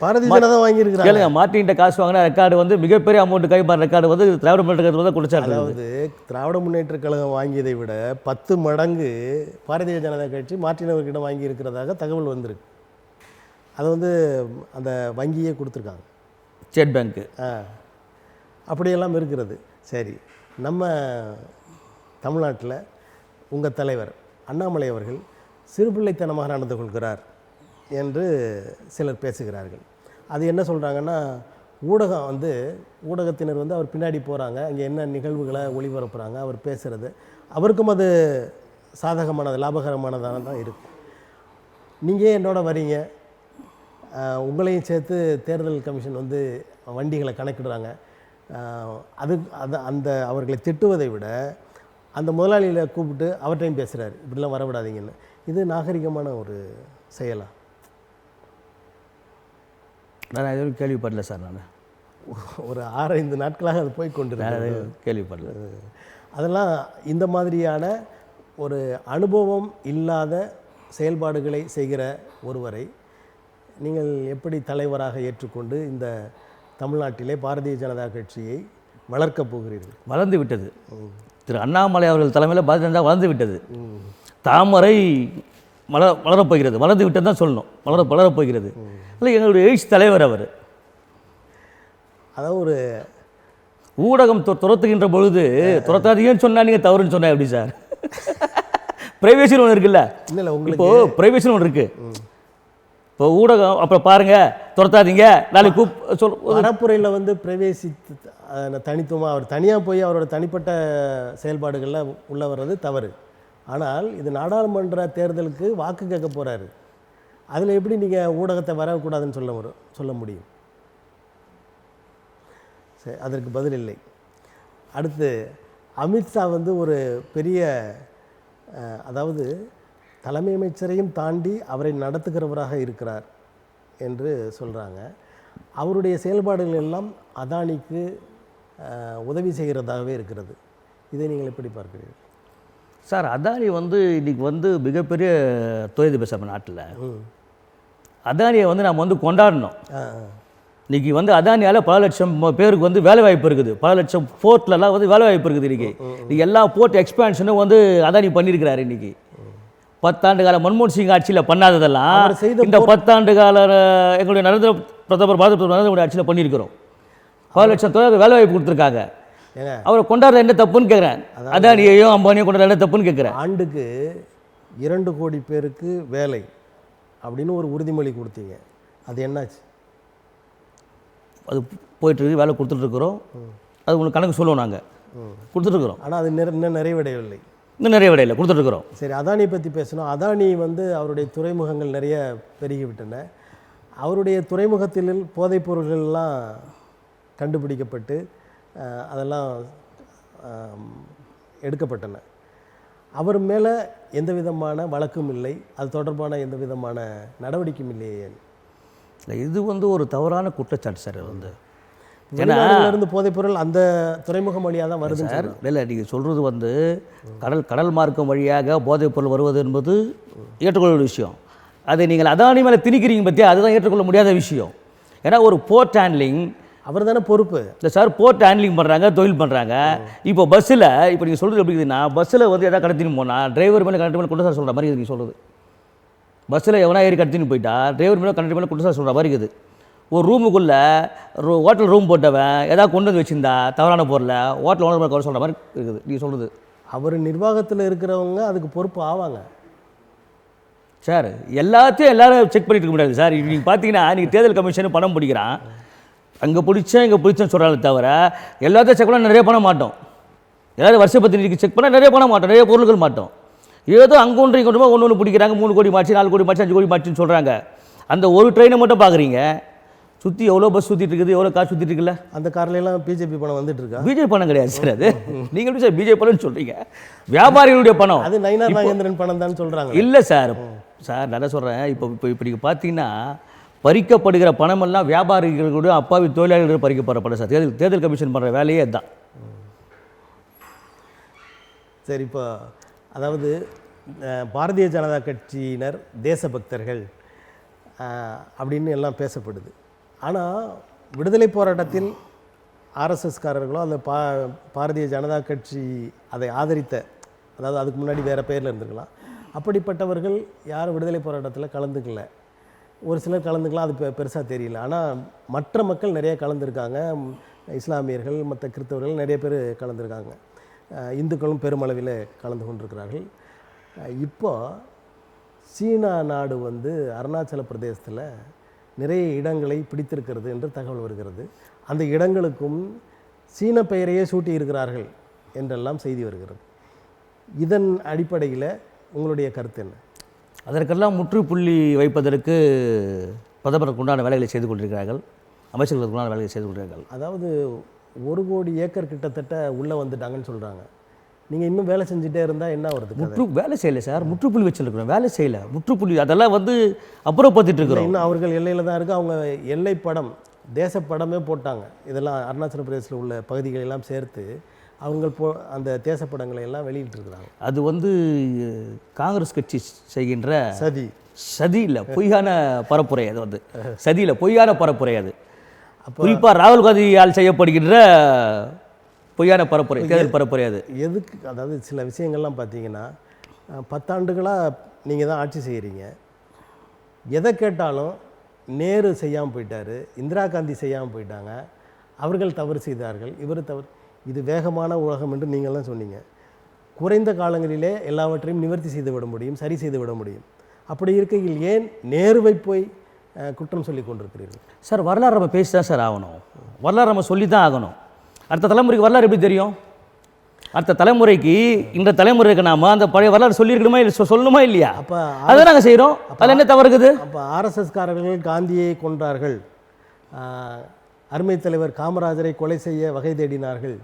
பாரதிய ஜனதா வாங்கியிருக்கிறாங்க. கேளுங்க, மார்ட்டின்கிட்ட காசு வாங்கினா ரெக்கார்டு வந்து மிகப்பெரிய அமௌண்ட் கைமாறு ரெக்கார்டு வந்து திராவிட முன்னேற்ற கழகத்தில் தான் குடிச்சாரு. அதாவது திராவிட முன்னேற்ற கழகம் வாங்கியதை விட 10 மடங்கு பாரதிய ஜனதா கட்சி மார்ட்டின் அவர்கிட்ட வாங்கி இருக்கிறதாக தகவல் வந்திருக்கு. அதை வந்து அந்த வங்கியே கொடுத்துருக்காங்க, ஸ்டேட் பேங்க்கு. அப்படியெல்லாம் இருக்கிறது. சரி, நம்ம தமிழ்நாட்டில் உங்கள் தலைவர் அண்ணாமலை அவர்கள் சிறுபிள்ளைத்தனமாக நடந்து கொள்கிறார் என்று சிலர் பேசுகிறார்கள். அது என்ன சொல்கிறாங்கன்னா, ஊடகம் வந்து ஊடகத்தினர் வந்து அவர் பின்னாடி போகிறாங்க, அங்கே என்ன நிகழ்வுகளை ஒளிபரப்புகிறாங்க, அவர் பேசுகிறது அவருக்கும் அது சாதகமானது, லாபகரமானதாக தான் இருக்குது. நீங்கள் என்னோட வரீங்க, உங்களையும் சேர்த்து தேர்தல் கமிஷன் வந்து வண்டிகளை கணக்கிடுறாங்க. அது அந்த அவர்களை திட்டுவதை விட அந்த முதலாளியில் கூப்பிட்டு அவர்கிட்டையும் பேசுகிறார், இப்படிலாம் வரவிடாதீங்கன்னு. இது நாகரிகமான ஒரு செயலா? நான் எதுவும் கேள்விப்படல சார். நான் ஒரு 6-5 நாட்களாக அது போய் கொண்டிருக்கேன், கேள்விப்படல. அதெல்லாம் இந்த மாதிரியான ஒரு அனுபவம் இல்லாத செயல்பாடுகளை செய்கிற ஒருவரை நீங்கள் எப்படி தலைவராக ஏற்றுக்கொண்டு இந்த தமிழ்நாட்டிலே பாரதிய ஜனதா கட்சியை வளர்க்கப் போகிறீர்கள்? வளர்ந்து விட்டது. திரு அண்ணாமலை அவர்கள் தலைமையில் பாரதிய ஜனதா வளர்ந்து விட்டது. தாமரை வளரப்போகிறது. வளர்ந்து விட்டது தான் சொல்லணும், வளரப்போகிறது. இல்லை, எங்களுடைய எழுச்சி தலைவர் அவர். அதாவது ஒரு ஊடகம் துரத்துகின்ற பொழுது துரத்தாதீங்கன்னு சொன்னால் நீங்கள் தவறுன்னு சொன்னால் எப்படி சார்? பிரைவேசின்னு ஒன்று இருக்குல்ல. இல்லை, உங்களுக்கு இப்போது பிரைவேசின்னு ஒன்று இருக்குது. இப்போ ஊடகம் அப்புறம் பாருங்கள், துரத்தாதீங்க நாளைக்கு பரப்புரையில் வந்து பிரவேசி தனித்துவமாக அவர் தனியாக போய் அவரோட தனிப்பட்ட செயல்பாடுகளில் உள்ள வர்றது தவறு. ஆனால் இது நாடாளுமன்ற தேர்தலுக்கு வாக்கு கேட்க போகிறாரு, அதில் எப்படி நீங்கள் ஊடகத்தை வரக்கூடாதுன்னு சொல்ல முடியும்? சரி, அதற்கு பதில் இல்லை. அடுத்து அமித்ஷா வந்து ஒரு பெரிய அதாவது தலைமை அமைச்சரையும் தாண்டி அவரை நடத்துகிறவராக இருக்கிறார் என்று சொல்கிறாங்க. அவருடைய செயல்பாடுகள் எல்லாம் அதானிக்கு உதவி செய்கிறதாகவே இருக்கிறது. இதை நீங்கள் எப்படி பார்க்கிறீர்கள்? சார், அதானி வந்து இன்றைக்கி வந்து மிகப்பெரிய தொழிலதிபர் சார் நாட்டில். அதானியை வந்து நம்ம வந்து கொண்டாடணும். இன்றைக்கி வந்து அதானியால் பல லட்சம் பேருக்கு வந்து வேலை வாய்ப்பு இருக்குது. பல லட்சம் போர்ட்லலாம் வந்து வேலை வாய்ப்பு இருக்குது. இன்றைக்கி எல்லா போர்ட் எக்ஸ்பேன்ஷனும் வந்து அதானி பண்ணியிருக்கிறாரு. இன்றைக்கி 10 ஆண்டு கால மன்மோகன் சிங் ஆட்சியில் பண்ணாததெல்லாம் இந்த 10 ஆண்டு கால எங்களுடைய நரேந்திர பிரதமர் நரேந்திர ஆட்சியில் பண்ணியிருக்கிறோம். பல லட்சம் தொழிலாளர்கள் வேலை வாய்ப்பு கொடுத்துருக்காங்க. அவரை கொண்டாடுற என்ன தப்புன்னு கேட்குறேன். அதானியையும் அம்பானியும் கொண்டாடுற என்ன தப்புன்னு கேட்குறேன். ஆண்டுக்கு 2 கோடி பேருக்கு வேலை அப்படின்னு ஒரு உறுதிமொழி கொடுத்தீங்க. அது என்னாச்சு? அது போயிட்டுருக்கு, வேலை கொடுத்துட்ருக்குறோம். அது உங்களுக்கு கணக்கு சொல்லுவோம், நாங்கள் கொடுத்துட்ருக்குறோம். ஆனால் அது இன்னும் நிறைவடையவில்லை. இன்னும் நிறைவடையில் கொடுத்துட்ருக்குறோம். சரி, அதானி பற்றி பேசணும். அதானி வந்து அவருடைய துறைமுகங்கள் நிறைய பெருகிவிட்டன. அவருடைய துறைமுகத்தில் போதைப் பொருள்கள்லாம் கண்டுபிடிக்கப்பட்டு அதெல்லாம் எடுக்கப்பட்டன. அவர் மேலே எந்த விதமான வழக்கும் இல்லை, அது தொடர்பான எந்த விதமான நடவடிக்கையும் இல்லையே. இது வந்து ஒரு தவறான குற்றச்சாட்டு சார். வந்து இருந்து போதைப் பொருள் அந்த துறைமுகம் வழியாக தான் வருது சார். இல்லை, நீங்கள் சொல்கிறது வந்து கடல் மார்க்கம் வழியாக போதைப் பொருள் வருவது என்பது ஏற்றுக்கொள்ள விஷயம். அதை நீங்கள் அதானி மேலே திணிக்கிறீங்க பற்றியா, அதுதான் ஏற்றுக்கொள்ள முடியாத விஷயம். ஏன்னா ஒரு போர்ட் ஹேண்ட்லிங் அவர் தானே பொறுப்பு. இல்லை சார், போர்ட் ஹேண்ட்லிங் பண்ணுறாங்க, தொழில் பண்ணுறாங்க. இப்போ பஸ்ஸில் இப்போ நீங்கள் சொல்கிறது எப்படி இருக்குதுன்னா, பஸ்ஸில் வந்து எதாவது கடத்தின்னு போனால் டிரைவர் மேலே கண்டக்டர் மேலே குற்றச்சாட்டு சொல்கிற மாதிரி இருக்குது. நீங்கள் சொல்கிறது பஸ்ஸில் எவனா ஏறி கடத்தின்னு போயிட்டா டிரைவர் மேலே கண்டக்டர் மேலே குற்றச்சாட்டு சொல்கிற மாதிரி இருக்குது. ஒரு ரூமுக்குள்ளே ஹோட்டல் ரூம் போட்டவன் ஏதாவது கொண்டு வந்து வச்சுருந்தா தவறான பொருளை ஹோட்டல் ஓனர் மேலே சொல்கிற மாதிரி இருக்குது. நீங்கள் சொல்கிறது அவர் நிர்வாகத்தில் இருக்கிறவங்க அதுக்கு பொறுப்பு ஆவாங்க சார். எல்லாத்தையும் எல்லோரும் செக் பண்ணிட்டு இருக்க முடியாது சார். நீங்கள் பார்த்தீங்கன்னா நீங்கள் தேர்தல் கமிஷனு பணம் பிடிக்கிறான், அங்கே பிடிச்சேன் இங்கே பிடிச்சேன்னு சொல்கிறாங்க தவிர எல்லாத்தையும் செக் பண்ணால் நிறைய பண்ண மாட்டோம். எல்லோரும் வருஷ பத்திரிக்கை செக் பண்ணால் நிறைய பண்ண மாட்டோம், நிறைய பொருட்கள் மாட்டோம். ஏதோ அங்கே ஒன்று இங்கே ஒன்று பிடிக்கிறாங்க. 3 கோடி மாச்சு, 4 கோடி மாச்சு, 5 கோடி மாச்சுன்னு சொல்கிறாங்க. அந்த ஒரு ட்ரெயினை மட்டும் பார்க்குறீங்க, சுற்றி எவ்வளோ பஸ் சுற்றிட்டு இருக்குது, எவ்வளோ கார் சுற்றிட்டு இருக்குல்ல. அந்த கார்லாம் பிஜேபி பணம் வந்துட்டு இருக்கா? பிஜேபி பணம் கிடையாது சார். அது நீங்கள் எப்படி சார் பிஜேபி பணம்னு சொல்கிறீங்க? வியாபாரிகளுடைய பணம். அது நயினார் நாகேந்திரன் பணம் தான் சொல்கிறாங்க. இல்லை சார், நான் சொல்கிறேன். இப்போ நீங்கள் பார்த்தீங்கன்னா பறிக்கப்படுகிற பணமெல்லாம் வியாபாரிகளுடைய அப்பாவி தொழிலாளர்கள் பறிக்கப்படுற பணம் சார். தேர்தல் கமிஷன் பண்ணுற வேலையே அதுதான். சரி, இப்போ அதாவது பாரதிய ஜனதா கட்சியினர் தேசபக்தர்கள் அப்படின்னு எல்லாம் பேசப்படுது. ஆனால் விடுதலை போராட்டத்தில் ஆர்எஸ்எஸ்காரர்களோ அந்த பாரதிய ஜனதா கட்சி அதை ஆதரித்த, அதாவது அதுக்கு முன்னாடி வேறு பெயரில் இருந்துக்கலாம், அப்படிப்பட்டவர்கள் யாரும் விடுதலை போராட்டத்தில் கலந்துக்கல. ஒரு சிலர் கலந்துக்கலாம், அது பெருசாக தெரியல. ஆனால் மற்ற மக்கள் நிறைய கலந்துருக்காங்க. இஸ்லாமியர்கள், மற்ற கிறிஸ்தவர்கள் நிறைய பேர் கலந்துருக்காங்க. இந்துக்களும் பெருமளவில் கலந்து கொண்டிருக்கிறார்கள். இப்போ சீனா நாடு வந்து அருணாச்சல பிரதேசத்தில் நிறைய இடங்களை பிடித்திருக்கிறது என்று தகவல் வருகிறது. அந்த இடங்களுக்கும் சீன பெயரையே சூட்டி இருக்கிறார்கள் என்றெல்லாம் செய்தி வருகிறது. இதன் அடிப்படையில் உங்களுடைய கருத்து என்ன? அதற்கெல்லாம் முற்றுப்புள்ளி வைப்பதற்கு பிரதமருக்கு உண்டான வேலைகளை செய்து கொண்டிருக்கிறார்கள், அமைச்சர்களுக்கு உண்டான வேலைகளை செய்து கொண்டிருக்கிறார்கள். அதாவது 1 கோடி ஏக்கர் கிட்டத்தட்ட உள்ளே வந்துட்டாங்கன்னு சொல்கிறாங்க. நீங்கள் இன்னும் வேலை செஞ்சுட்டே இருந்தால் என்ன வருது? வேலை செய்யலை சார், முற்றுப்புள்ளி வச்சுருக்கிறோம், வேலை செய்யலை. முற்றுப்புள்ளி அதெல்லாம் வந்து அப்புறப்படுத்திட்டு இருக்கிறோம். இன்னும் அவர்கள் எல்லையில் தான் இருக்குது. அவங்க எல்லை படம், தேசப்படமே போட்டாங்க. இதெல்லாம் அருணாச்சல பிரதேசத்தில் உள்ள பகுதிகளெல்லாம் சேர்த்து அவங்க அந்த தேசப்படங்களை எல்லாம் வெளியிட்டிருக்கிறாங்க. அது வந்து காங்கிரஸ் கட்சி செய்கின்ற சதி இல்லை, பொய்யான பரப்புரை. அது வந்து சதி இல்லை, பொய்யான பரப்புரை. அது குறிப்பாக ராகுல் காந்தியால் செய்யப்படுகின்ற பொய்யான பரப்புரை, தேர்தல் பரப்புரை. அது எதுக்கு? அதாவது சில விஷயங்கள்லாம் பார்த்தீங்கன்னா 10 ஆண்டுகளாக நீங்கள் தான் ஆட்சி செய்கிறீங்க. எதை கேட்டாலும் நேரு செய்யாமல் போயிட்டார், இந்திரா காந்தி செய்யாமல் போயிட்டாங்க, அவர்கள் தவறு செய்தார்கள், இவர் தவறு. இது வேகமான உலகம் என்று நீங்கள்லாம் சொன்னீங்க. குறைந்த காலங்களிலே எல்லாவற்றையும் நிவர்த்தி செய்து விட முடியும், சரி செய்து விட முடியும். அப்படி இருக்கையில் ஏன் நேருவை போய் குற்றம் சொல்லி கொண்டிருக்கிறீர்கள்? சார், வரலாறு நம்ம பேசி தான் சார் ஆகணும். வரலாறு நம்ம சொல்லி தான் ஆகணும். அடுத்த தலைமுறைக்கு வரலாறு எப்படி தெரியும்? அடுத்த தலைமுறைக்கு, இந்த தலைமுறைக்கு நாம் அந்த பழைய வரலாறு சொல்லியிருக்கணுமா இல்லை, சொல்லணுமா இல்லையா? அப்போ அதை நாங்கள் செய்கிறோம். அதில் என்ன தவறு இருக்குது? அப்போ ஆர்எஸ்எஸ்காரர்கள் காந்தியை கொன்றார்கள், அருமை தலைவர் காமராஜரை கொலை செய்ய வகை தேடினார்கள்,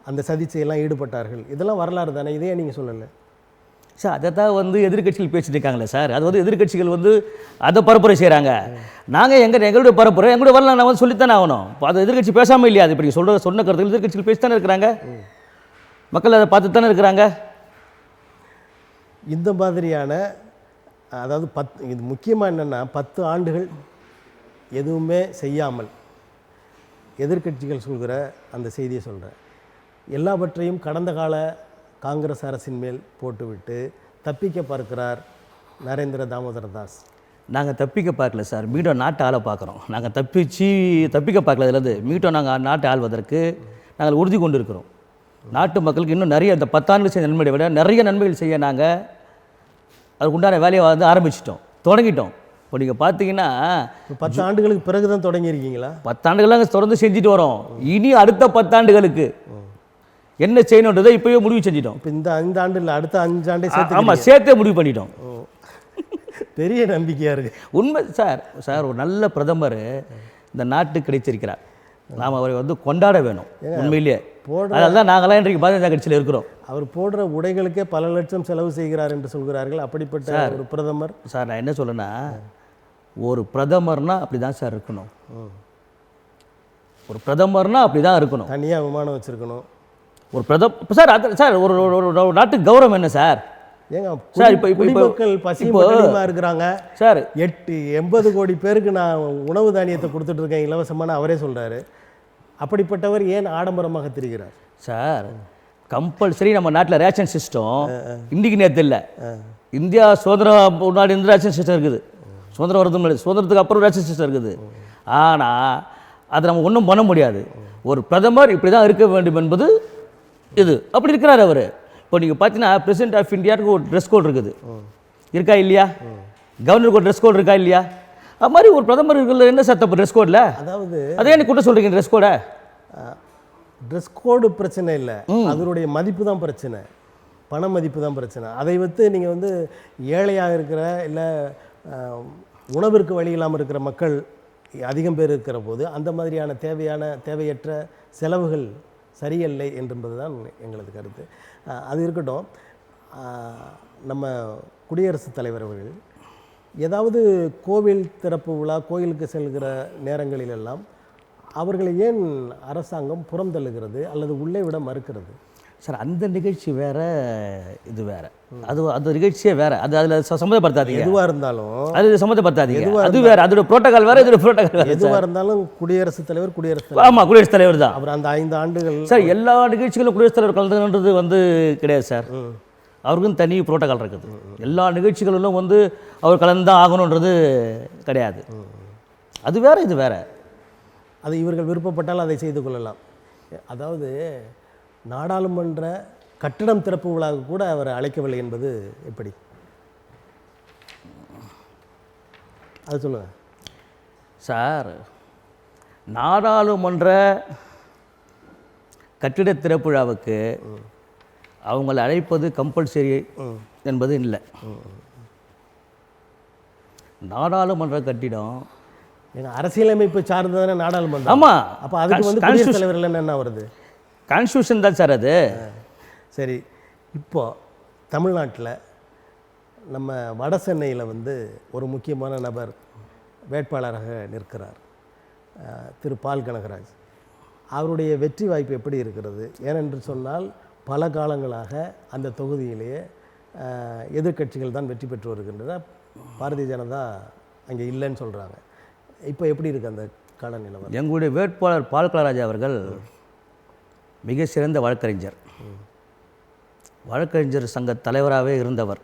அந்த சதிச்சையெல்லாம் ஈடுபட்டார்கள், இதெல்லாம் வரலாறு தானே? இதே நீங்கள் சொல்லலை சார் அதை தான் வந்து எதிர்க்கட்சிகள் பேசிட்டு இருக்காங்களே சார். அது வந்து எதிர்க்கட்சிகள் வந்து அதை பரப்புரை செய்கிறாங்க. நாங்கள் எங்களுடைய பரப்புரை எங்களுடைய வரலாம் நான் வந்து சொல்லித்தானே ஆகணும். இப்போ அதை எதிர்க்கட்சி பேசாமல் இல்லையா? அது இப்படி சொன்ன கருத்துக்கள் எதிர்க்கட்சிகள் பேசி தானே இருக்கிறாங்க. மக்கள் அதை பார்த்து தானே இருக்கிறாங்க. இந்த மாதிரியான அதாவது இது முக்கியமாக என்னென்னா 10 ஆண்டுகள் எதுவுமே செய்யாமல் எதிர்க்கட்சிகள் சொல்கிற அந்த செய்தியை சொல்கிறேன். எல்லாவற்றையும் கடந்த கால காங்கிரஸ் அரசின் மேல் போட்டுவிட்டு தப்பிக்க பார்க்கிறார் நரேந்திர தாமோதர தாஸ். நாங்கள் தப்பிக்க பார்க்கல சார், மீண்டும் நாட்டை ஆள பார்க்குறோம். நாங்கள் தப்பிக்க பார்க்கல. இதுலேருந்து மீண்டும் நாங்கள் நாட்டை ஆள்வதற்கு நாங்கள் உறுதி கொண்டு இருக்கிறோம். நாட்டு மக்களுக்கு இன்னும் நிறைய இந்த 10 ஆண்டுகள் செய்த நன்மையை விட நிறைய நன்மைகள் செய்ய நாங்கள் அதுக்கு உண்டான வேலையை வந்து ஆரம்பிச்சிட்டோம், தொடங்கிட்டோம். இப்போ நீங்கள் பார்த்தீங்கன்னா 10 ஆண்டுகளுக்கு பிறகு தான் தொடங்கியிருக்கீங்களா? 10 ஆண்டுகளாக தொடர்ந்து செஞ்சுட்டு வரோம். இனி அடுத்த 10 ஆண்டுகளுக்கு என்ன செய்யணுன்றதை இப்போயே முடிவு செஞ்சிட்டோம். இப்போ இந்த ஆண்டு இல்லை, அடுத்த 5 ஆண்டே சேர்த்து. ஆமாம், சேர்த்தே முடிவு பண்ணிட்டோம். பெரிய நம்பிக்கையாக இருக்குது. உண்மை சார் ஒரு நல்ல பிரதமர் இந்த நாட்டுக்கு கிடைச்சிருக்கிறார். நாம் அவரை வந்து கொண்டாட வேணும். உண்மையிலேயே அதனால தான் நாங்களாம் இன்றைக்கு பாஜக கட்சியில் இருக்கிறோம். அவர் போடுற உடைகளுக்கே பல லட்சம் செலவு செய்கிறார் என்று சொல்கிறார்கள். அப்படிப்பட்ட ஒரு பிரதமர். சார் நான் என்ன சொல்லேன்னா, ஒரு பிரதமர்னா அப்படி தான் சார் இருக்கணும். ஒரு பிரதமர்னா அப்படி தான் இருக்கணும். தனியாக விமானம் வச்சுருக்கணும் ஒரு சார். அது சார் ஒரு நாட்டுக்கு கௌரவம் என்ன சார்? ஏங்க சார் இப்போ மக்கள் பசிமா இருக்கிறாங்க சார். 80 கோடி பேருக்கு நான் உணவு தானியத்தை கொடுத்துட்டு இருக்கேன் இலவசமான அவரே சொல்கிறாரு. அப்படிப்பட்டவர் ஏன் ஆடம்பரமாக தெரிகிறார்? சார் கம்பல்சரி நம்ம நாட்டில் ரேஷன் சிஸ்டம் இன்றைக்கு நேற்று இல்லை. இந்தியா சுதந்திரம் முன்னாடி இருந்து ரேஷன் சிஸ்டம் இருக்குது. சுதந்திரம் வரது முன்னாடி, சுதந்திரத்துக்கு அப்புறம் ரேஷன் சிஸ்டம் இருக்குது. ஆனால் அதை நம்ம ஒன்றும் பண்ண முடியாது. ஒரு பிரதமர் இப்படி தான் இருக்க வேண்டும் என்பது இது. அப்படி இருக்கிறார் அவர். இப்போ நீங்கள் பார்த்தீங்கன்னா பிரசிடென்ட் ஆஃப் இந்தியாவுக்கு ஒரு ட்ரெஸ் கோட் இருக்குது, இருக்கா இல்லையா? கவர்னருக்கு ஒரு ட்ரெஸ் கோட் இருக்கா இல்லையா? அது மாதிரி ஒரு பிரதமர் இருக்கிறது என்ன சார் தப்பு ட்ரெஸ் கோடில்? அதாவது அதே எனக்கு கூட சொல்கிறீங்க ட்ரெஸ் கோடை. ட்ரெஸ் கோடு பிரச்சனை இல்லை, அதனுடைய மதிப்பு தான் பிரச்சனை, பண மதிப்பு தான் பிரச்சனை. அதை வைத்து நீங்கள் வந்து ஏழையாக இருக்கிற இல்லை உணவிற்கு வழி இல்லாமல் இருக்கிற மக்கள் அதிகம் பேர் இருக்கிற போது அந்த மாதிரியான தேவையற்ற செலவுகள் சரியில்லை என்பது தான் எங்களது கருத்து. அது இருக்கட்டும். நம்ம குடியரசுத் தலைவர் அவர்கள் ஏதாவது கோவில் திறப்பு விழா, கோயிலுக்கு செல்கிற நேரங்களிலெல்லாம் அவர்களை ஏன் அரசாங்கம் புறம் தள்ளுகிறது அல்லது உள்ளே விட மறுக்கிறது? சார் அந்த நிகழ்ச்சி வேறு, இது வேறு. அது நிகழ்ச்சியே வேறு. அதில் சம்மந்தப்படுத்தாதீங்க. எதுவாக இருந்தாலும் அது சம்மந்தப்படுத்தாதீங்க. அது வேறு, அதோட புரோட்டோகால் வேறு, இதோட புரோட்டோகால் வேறு. எதுவாக இருந்தாலும் குடியரசுத் தலைவர் ஆமாம், குடியரசுத் தலைவர் தான். அவர் அந்த 5 ஆண்டுகள் சார் எல்லா நிகழ்ச்சிகளும் குடியரசுத் தலைவர் கலந்துன்றது வந்து கிடையாது சார். அவருக்கும் தனி புரோட்டோகால் இருக்குது. எல்லா நிகழ்ச்சிகளிலும் வந்து அவர் கலந்துதான் ஆகணுன்றது கிடையாது. அது வேறு, இது வேறு. அது இவர்கள் விருப்பப்பட்டால் அதை செய்து கொள்ளலாம். அதாவது நாடாளுமன்ற கட்டடம் திறப்பு விழாவுக்கு கூட அவர் அழைக்கவில்லை என்பது எப்படி? அது சொல்லுங்கள் சார். நாடாளுமன்ற கட்டிட திறப்பு விழாவுக்கு அவங்களை அழைப்பது கம்பல்சரி என்பது இல்லை. நாடாளுமன்ற கட்டிடம் அரசியலமைப்பு சார்ந்ததான நாடாளுமன்றம். ஆமாம். அப்போ அதுக்கு வந்து குடியரசுத் தலைவர்கள் என்ன வருது? கான்ஸ்டியூஷன் தான் சார் அது. சரி, இப்போ தமிழ்நாட்டில் நம்ம வட சென்னையில் வந்து ஒரு முக்கியமான நபர் வேட்பாளராக நிற்கிறார், திரு பால் கனகராஜ். அவருடைய வெற்றி வாய்ப்பு எப்படி இருக்கிறது? ஏனென்று சொன்னால் பல காலங்களாக அந்த தொகுதியிலேயே எதிர்க்கட்சிகள் தான் வெற்றி பெற்று வருகின்றன. பாரதிய ஜனதா அங்கே இல்லைன்னு சொல்கிறாங்க. இப்போ எப்படி இருக்குது அந்த கால நிலவரம்? எங்களுடைய வேட்பாளர் பால் கனகராஜ் அவர்கள் மிக சிறந்த வழக்கறிஞர், வழக்கறிஞர் சங்க தலைவராகவே இருந்தவர்,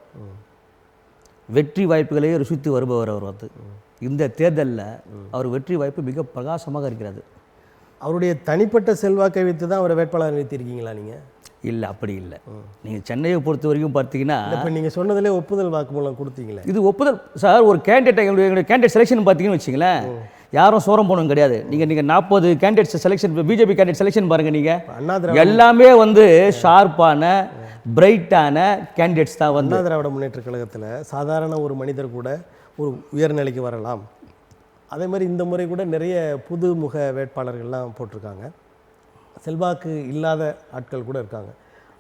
வெற்றி வாய்ப்புகளையே ருசித்து வருபவர். அவர் வந்து இந்த தேர்தலில் அவர் வெற்றி வாய்ப்பு மிக பிரகாசமாக இருக்கிறது. அவருடைய தனிப்பட்ட செல்வாக்கை வைத்து தான் அவரை வேட்பாளர் நிறுத்தியிருக்கீங்களா நீங்கள்? இல்லை, அப்படி இல்லை. நீங்கள் சென்னையை பொறுத்த வரைக்கும் பார்த்தீங்கன்னா இப்போ நீங்கள் சொன்னதிலே ஒப்புதல் வாக்குமூலம் கொடுத்தீங்களே, இது ஒப்புதல் சார். ஒரு கேண்டிடேட் எங்களுடைய கேண்டிடேட் செலெக்ஷன் பார்த்தீங்கன்னு வச்சிங்களேன், யாரும் சோரம் போகணும் கிடையாது. நீங்கள் 40 candidates selection, BJP candidate selection பாருங்கள். நீங்கள் எல்லாமே வந்து ஷார்ப்பான பிரைட்டான கேண்டிடேட்ஸ் தான். வந்து அண்ணா திராவிட முன்னேற்ற கழகத்தில் சாதாரண ஒரு மனிதர் கூட ஒரு உயர்நிலைக்கு வரலாம். அதே மாதிரி இந்த முறை கூட நிறைய புதுமுக வேட்பாளர்கள்லாம் போட்டிருக்காங்க, செல்வாக்கு இல்லாத ஆட்கள் கூட இருக்காங்க.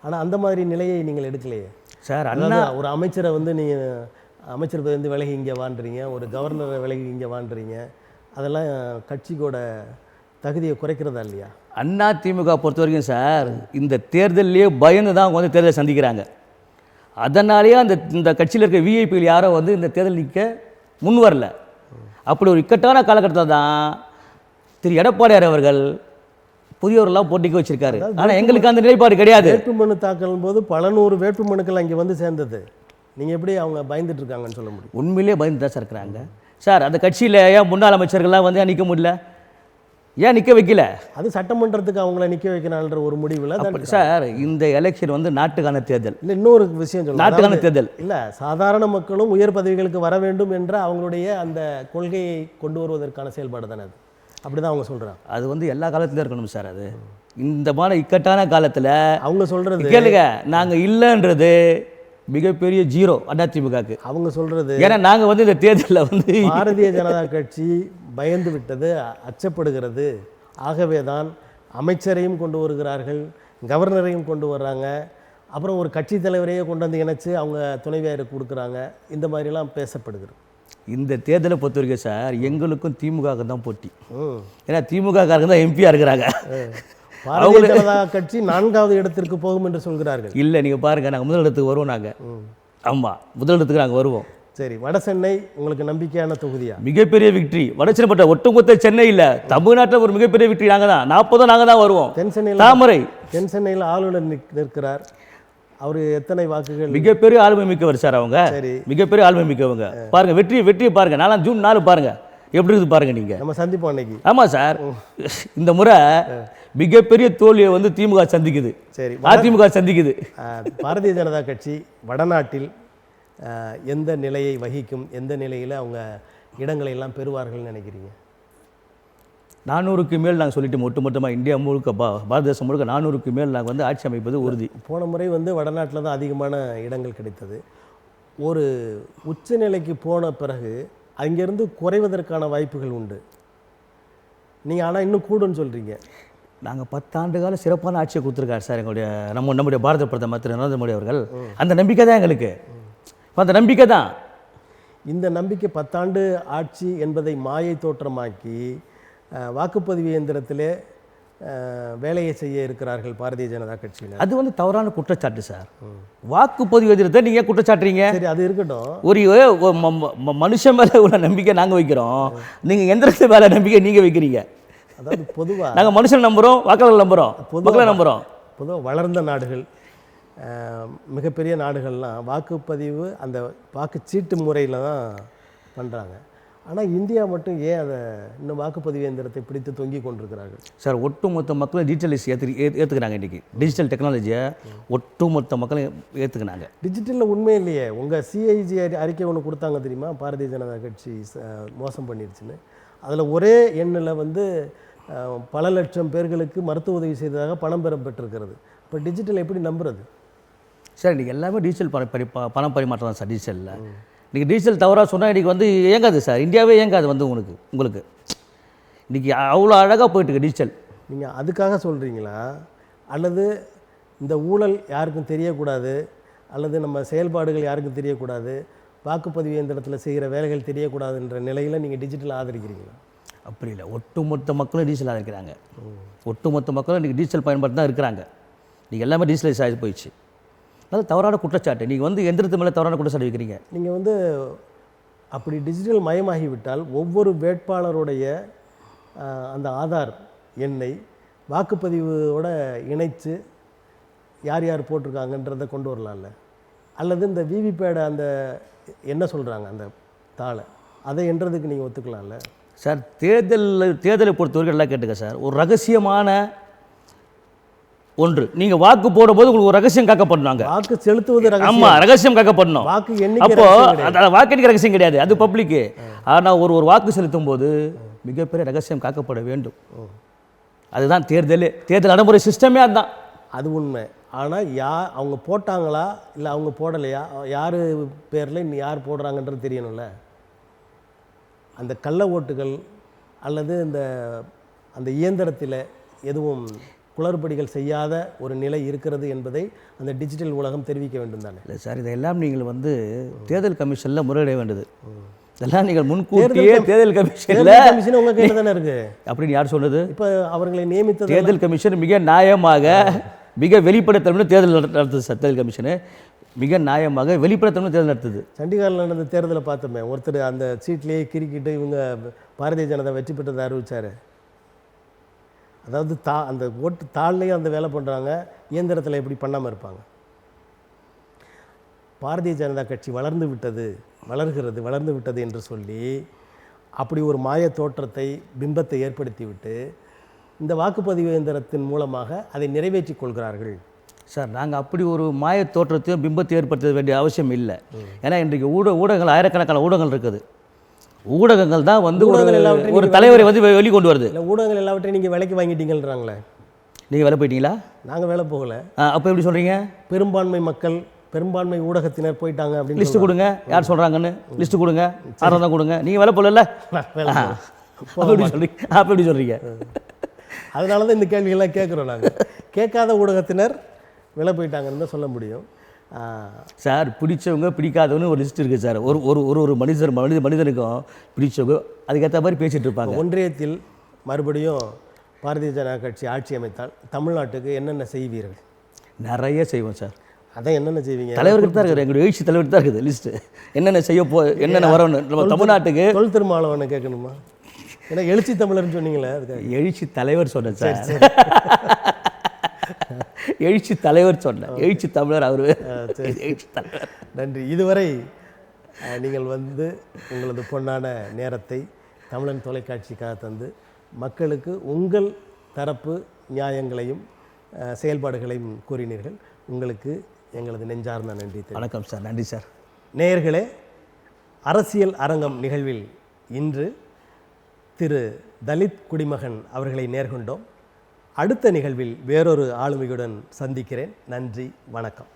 ஆனால் அந்த மாதிரி நிலையை நீங்கள் எடுக்கலையே சார் அதாவது ஒரு அமைச்சரை வந்து நீங்கள் அமைச்சர் வந்து விலகி இங்கே வாண்டுறீங்க, ஒரு கவர்னரை விலகி இங்கே வாண்டுறீங்க, அதெல்லாம் கட்சிக்கோட தகுதியை குறைக்கிறதா இல்லையா? அண்ணா திமுக பொறுத்த வரைக்கும் சார் இந்த தேர்தல்லையே பயந்து தான் அவங்க வந்து தேர்தலை சந்திக்கிறாங்க. அதனாலேயே இந்த கட்சியில் இருக்க விஐபியில் யாரோ வந்து இந்த தேர்தல் நிற்க முன் வரல. அப்படி ஒரு இக்கட்டான காலகட்டத்தில் தான் திரு எடப்பாடியார் அவர்கள் புதியவர்களாம் போட்டிக்கு வச்சிருக்காரு. ஆனால் எங்களுக்கு அந்த நிலைப்பாடு கிடையாது. வேட்புமனு தாக்கல் போது பல நூறு வேட்புமனுக்கள் அங்கே வந்து சேர்ந்தது. நீங்கள் எப்படி அவங்க பயந்துட்டு இருக்காங்கன்னு சொல்ல முடியும்? உண்மையிலேயே பயந்து தான் சார் இருக்கிறாங்க. சார் அந்த கட்சியில் ஏன் முன்னாள் அமைச்சர்கள்லாம் வந்து நிற்க முடியல, ஏன் நிற்க வைக்கல? அது சட்டமன்றத்துக்கு அவங்கள நிற்க வைக்கணுன்ற ஒரு முடிவில் சார் இந்த எலெக்ஷன் வந்து நாட்டுக்கான தேர்தல். இல்லை, இன்னொரு விஷயம் சொல்லுங்கள், நாட்டுக்கான தேர்தல் இல்லை, சாதாரண மக்களும் உயர் பதவிகளுக்கு வர வேண்டும் என்ற அவங்களுடைய அந்த கொள்கையை கொண்டு வருவதற்கான செயல்பாடு தானே அது. அப்படி தான் அவங்க சொல்கிறாங்க. அது வந்து எல்லா காலத்துலையும் இருக்கணும் சார். அது இந்த மாதிரி இக்கட்டான காலத்தில் அவங்க சொல்கிறது கேளுங்க, நாங்கள் இல்லைன்றது மிகப்பெரிய ஜீரோ அதிமுகவுக்கு. அவங்க சொல்கிறது ஏன்னா நாங்கள் வந்து இந்த தேர்தலில் வந்து பாரதிய ஜனதா கட்சி பயந்து விட்டது, அச்சப்படுகிறது. ஆகவே தான் அமைச்சரையும் கொண்டு வருகிறார்கள், கவர்னரையும் கொண்டு வர்றாங்க, அப்புறம் ஒரு கட்சி தலைவரையே கொண்டு வந்து இணைச்சு அவங்க துணைவியாருக்கு கொடுக்குறாங்க. இந்த மாதிரிலாம் பேசப்படுகிறது. இந்த தேர்தலை பொறுத்த வரைக்கும் சார் எங்களுக்கும் திமுகவுக்கு தான் போட்டி. ஏன்னா திமுககாரங்க தான் எம்பியாக இருக்கிறாங்க. பாரதிய ஜனதா கட்சி 4வது இடத்திற்கு போகும் என்று சொல்கிறார்கள். இல்லை, நீங்கள் பாருங்கள், நாங்கள் முதலிடத்துக்கு வருவோம். நாங்கள் ஆமாம் முதலிடத்துக்கு நாங்கள் வருவோம். சரி, வட சென்னை உங்களுக்கு நம்பிக்கையான தொகுதியா? மிகப்பெரிய விக்ட்ரி. வடசென்னை ஒட்டுமொத்த சென்னை இல்லை, தமிழ்நாட்டில் ஒரு மிகப்பெரிய விக்ட்ரி நாங்கள் தான். 40 நாங்கள் தான் வருவோம். தென் சென்னையில் தாமரை தென் சென்னையில் ஆளுநர் நிற்கிறார். அவர் எத்தனை வாக்குகள்? மிகப்பெரிய ஆளுமை மிக்கவர் சார் அவங்க. சரி, மிகப்பெரிய ஆளுமை மிக்கவங்க. பாருங்க வெற்றியை பாருங்க. 4 ஜூன் 4 பாருங்க எப்படி இருக்குது பாருங்க. நீங்க நம்ம சந்திப்போம் அன்னைக்கு. ஆமாம் சார், இந்த முறை மிகப்பெரிய தோல்வியை வந்து திமுக சந்திக்குது. சரி, அதிமுக சந்திக்குது. பாரதிய ஜனதா கட்சி வடநாட்டில் எந்த நிலையை வகிக்கும், எந்த நிலையில் அவங்க இடங்களை எல்லாம் பெறுவார்கள்னு நினைக்கிறீங்க? 400க்கு மேல் நாங்கள் சொல்லிட்டு ஒட்டுமொத்தமாக இந்தியா முழுக்க பாரத தேசம் முழுக்க 400க்கு மேல் நாங்கள் வந்து ஆட்சி அமைப்பது உறுதி. போன முறை வந்து வடநாட்டில் தான் அதிகமான இடங்கள் கிடைத்தது. ஒரு உச்சநிலைக்கு போன பிறகு அங்கேருந்து குறைவதற்கான வாய்ப்புகள் உண்டு. நீங்கள் ஆனால் இன்னும் கூடுன்னு சொல்கிறீங்க. நாங்கள் 10 ஆண்டு கால சிறப்பான ஆட்சியை கொடுத்துருக்காரு சார் எங்களுடைய நம்முடைய பாரத பிரதமர் திரு நரேந்திர மோடி அவர்கள். அந்த நம்பிக்கை தான் எங்களுக்கு. அந்த நம்பிக்கை தான். இந்த நம்பிக்கை 10 ஆண்டு ஆட்சி என்பதை மாயை தோற்றமாக்கி வாக்குப்பதிவு இயந்திரத்திலே வேலையை செய்ய இருக்கிறார்கள் பாரதிய ஜனதா கட்சியினர். அது வந்து தவறான குற்றச்சாட்டு சார். வாக்குப்பதிவு எதிர்த்தை நீங்கள் குற்றச்சாட்டுறீங்க. சரி, அது இருக்கட்டும். ஒரு மனுஷன் மேலே உள்ள நம்பிக்கை நாங்கள் வைக்கிறோம், நீங்கள் எந்திரத்து மேலே நம்பிக்கை நீங்கள் வைக்கிறீங்க. அதாவது பொதுவாக நாங்கள் மனுஷன் நம்புகிறோம், வாக்காளர்கள் நம்புகிறோம், மக்களை நம்புகிறோம். பொதுவாக வளர்ந்த நாடுகள், மிகப்பெரிய நாடுகள்லாம் வாக்குப்பதிவு அந்த வாக்குச்சீட்டு முறையில் தான் பண்ணுறாங்க. ஆனால் இந்தியா மட்டும் ஏன் அதை இன்னும் வாக்குப்பதிவு இயந்திரத்தை பிடித்து தொங்கி கொண்டிருக்கிறார்கள்? சார் ஒட்டுமொத்த மக்களும் டிஜிட்டலைஸ் ஏற்றுக்கிறாங்க. இன்றைக்கி டிஜிட்டல் டெக்னாலஜியை ஒட்டுமொத்த மக்களும் ஏற்றுக்கினாங்க. டிஜிட்டலில் உண்மை இல்லையே. உங்கள் சிஐஜி அறிக்கை ஒன்று கொடுத்தாங்க தெரியுமா, பாரதிய ஜனதா கட்சி மோசம் பண்ணிடுச்சுன்னு. அதில் ஒரே எண்ணில் வந்து பல லட்சம் பேர்களுக்கு மருத்துவ உதவி செய்ததாக பணம் பெறப்பட்டிருக்கிறது. இப்போ டிஜிட்டல் எப்படி நம்புறது சார்? இன்றைக்கி எல்லாமே டிஜிட்டல் பணம் பரிமாற்றம் தான் சார். டிஜிட்டலில் இன்றைக்கி டிஜிட்டல் தவறாக சொன்னால் இன்றைக்கி வந்து இயங்காது சார். இந்தியாவே இயங்காது வந்து உங்களுக்கு இன்றைக்கி அவ்வளோ அழகாக போயிட்டுருக்கு டிஜிட்டல். நீங்கள் அதுக்காக சொல்கிறீங்களா, அல்லது இந்த ஊழல் யாருக்கும் தெரியக்கூடாது, அல்லது நம்ம செயல்பாடுகள் யாருக்கும் தெரியக்கூடாது, வாக்குப்பதிவு இயந்திரத்தில் செய்கிற வேலைகள் தெரியக்கூடாதுன்ற நிலையில் நீங்கள் டிஜிட்டல் ஆதரிக்கிறீங்களா? அப்படி இல்லை, ஒட்டுமொத்த மக்களும் டிஜிட்டல் ஆதரிக்கிறாங்க. ஒட்டுமொத்த மக்களும் இன்றைக்கி டிஜிட்டல் பயன்பாடு தான் இருக்கிறாங்க. நீங்கள் எல்லாமே டிஜிட்டலைஸ் ஆகி போயிடுச்சு. அது தவறான குற்றச்சாட்டு. நீங்கள் வந்து எந்திரத்து மேலே தவறான குற்றச்சாட்டு வைக்கிறீங்க. நீங்கள் வந்து அப்படி டிஜிட்டல் மயமாகிவிட்டால் ஒவ்வொரு வேட்பாளருடைய அந்த ஆதார் எண்ணை வாக்குப்பதிவோட இணைத்து யார் யார் போட்டிருக்காங்கன்றதை கொண்டு வரலாம்ல. அல்லது இந்த விவிபேடை அந்த என்ன சொல்கிறாங்க அந்த தாளை அதை என்றதுக்கு நீங்கள் ஒத்துக்கலாம்ல சார்? தேர்தலை பொறுத்தவரைக்கும் எல்லாம் கேட்டுக்க சார். ஒரு ரகசியமான ஒன்று, நீங்கள் வாக்கு போடும்போது உங்களுக்கு ஒரு ரகசியம் காக்கப்படணும். வாக்கு செலுத்துவது ஆமாம், ரகசியம் காக்கப்படணும். வாக்கு எண்ணிக்கை அப்போ வாக்கு எண்ணிக்கை ரகசியம் கிடையாது, அது பப்ளிக்கு. ஆனால் ஒரு வாக்கு செலுத்தும் போது மிகப்பெரிய ரகசியம் காக்கப்பட வேண்டும். அதுதான் தேர்தல் நடைமுறை சிஸ்டமே அதுதான். அது உண்மை. ஆனால் அவங்க போட்டாங்களா இல்லை அவங்க போடலையா, யார் பேரில் இன்னும் யார் போடுறாங்கன்றது தெரியணும்ல. அந்த கள்ள ஓட்டுகள் அல்லது அந்த இயந்திரத்தில் எதுவும் குளறுபடிகள் செய்யாத ஒரு நிலை இருக்கிறது என்பதை அந்த டிஜிட்டல் உலகம் தெரிவிக்க வேண்டும் தானே? இல்லை சார், இதெல்லாம் நீங்கள் வந்து தேர்தல் கமிஷனில் முறையிட வேண்டியது. இதெல்லாம் நீங்கள் முன்கூட்டியே தேர்தல் கமிஷன் உங்கள் கையில் தானே இருக்குது. அப்படின்னு யார் சொன்னது? இப்போ அவர்களை நியமித்த தேர்தல் கமிஷன் மிக நியாயமாக மிக வெளிப்படைத்தன்மை தேர்தல் நடத்துது சார். தேர்தல் கமிஷனு மிக நியாயமாக வெளிப்படைத்தன்மை தேர்தல் நடத்துது. சண்டிகாரில் நடந்த தேர்தலை பார்த்தோமே, ஒருத்தர் அந்த சீட்லேயே கிரிக்கிட்டு இவங்க பாரதிய ஜனதா வெற்றி பெற்றதை அறிவிச்சார். அதாவது அந்த ஓட்டு தாள்லேயும் அந்த வேலை பண்ணுறாங்க, இயந்திரத்தில் எப்படி பண்ணாமல் இருப்பாங்க? பாரதிய ஜனதா கட்சி வளர்ந்து விட்டது என்று சொல்லி அப்படி ஒரு மாய தோற்றத்தை பிம்பத்தை ஏற்படுத்திவிட்டு இந்த வாக்குப்பதிவு இயந்திரத்தின் மூலமாக அதை நிறைவேற்றிக் கொள்கிறார்கள். சார், நாங்கள் அப்படி ஒரு மாய தோற்றத்தையும் பிம்பத்தை ஏற்படுத்த வேண்டிய அவசியம் இல்லை. ஏன்னா இன்றைக்கு ஊடகங்கள் ஆயிரக்கணக்கான ஊடகங்கள் இருக்குது. ஊடகங்கள் தான் வந்து ஒரு தலைவரை வந்து வெளிக்கொண்டு வருது. இல்லை, ஊடகங்கள் எல்லாவற்றையும் நீங்கள் விலைக்கு வாங்கிட்டீங்கன்றாங்களே. நீங்கள் வேலை போயிட்டீங்களா? நாங்கள் வேலை போகலை. அப்போ எப்படி சொல்கிறீங்க? பெரும்பான்மை ஊடகத்தினர் போயிட்டாங்க அப்படின்னு லிஸ்ட்டு கொடுங்க, யார் சொல்கிறாங்கன்னு லிஸ்ட்டு கொடுங்க, ஆர்வம் தான் கொடுங்க. நீங்கள் வேலை போகல அப்படி சொல்கிறீங்க. அதனால தான் இந்த கேள்விகள்லாம் கேட்குறோம். நாங்கள் கேட்காத ஊடகத்தினர் விலை போயிட்டாங்கன்னு தான் சொல்ல முடியும். சார், பிடிச்சவங்க பிடிக்காதவங்க ஒரு லிஸ்ட் இருக்குது சார். ஒரு மனிதனுக்கும் பிடிச்சவங்க அதுக்கேற்ற மாதிரி பேசிகிட்டு இருப்பாங்க. ஒன்றியத்தில் மறுபடியும் பாரதிய ஜனதா கட்சி ஆட்சி அமைத்தால் தமிழ்நாட்டுக்கு என்னென்ன செய்வீர்கள்? நிறைய செய்வோம் சார். அதான் என்னென்ன செய்வீங்க? தலைவருக்கு தான் இருக்குது, எங்களுடைய எழுச்சி தலைவருக்கு தான் இருக்குது லிஸ்ட்டு. என்னென்ன வரணும் நம்ம தமிழ்நாட்டுக்கு. தொல் திருமாவளவனை கேட்கணுமா? ஏன்னா எழுச்சி தமிழர்னு சொன்னீங்களே, அதுக்காக. எழுச்சி தலைவர் சொன்னேன் சார். எழுச்சி தலைவர் சொன்னேன், எழுச்சி தமிழர் அவர். எழுச்சி தலைவர். நன்றி. இதுவரை நீங்கள் வந்து உங்களது பொன்னான நேரத்தை தமிழன் தொலைக்காட்சிக்காக தந்து மக்களுக்கு உங்கள் தரப்பு நியாயங்களையும் செயல்பாடுகளையும் கூறினீர்கள். உங்களுக்கு எங்களது நெஞ்சார்ந்த நன்றி. வணக்கம் சார். நன்றி சார். நேயர்களே, அரசியல் அரங்கம் நிகழ்வில் இன்று திரு தலித் குடிமகன் அவர்களை நேர்கொண்டோம். அடுத்த நிகழ்வில் வேறொரு ஆளுமையுடன் சந்திக்கிறேன். நன்றி, வணக்கம்.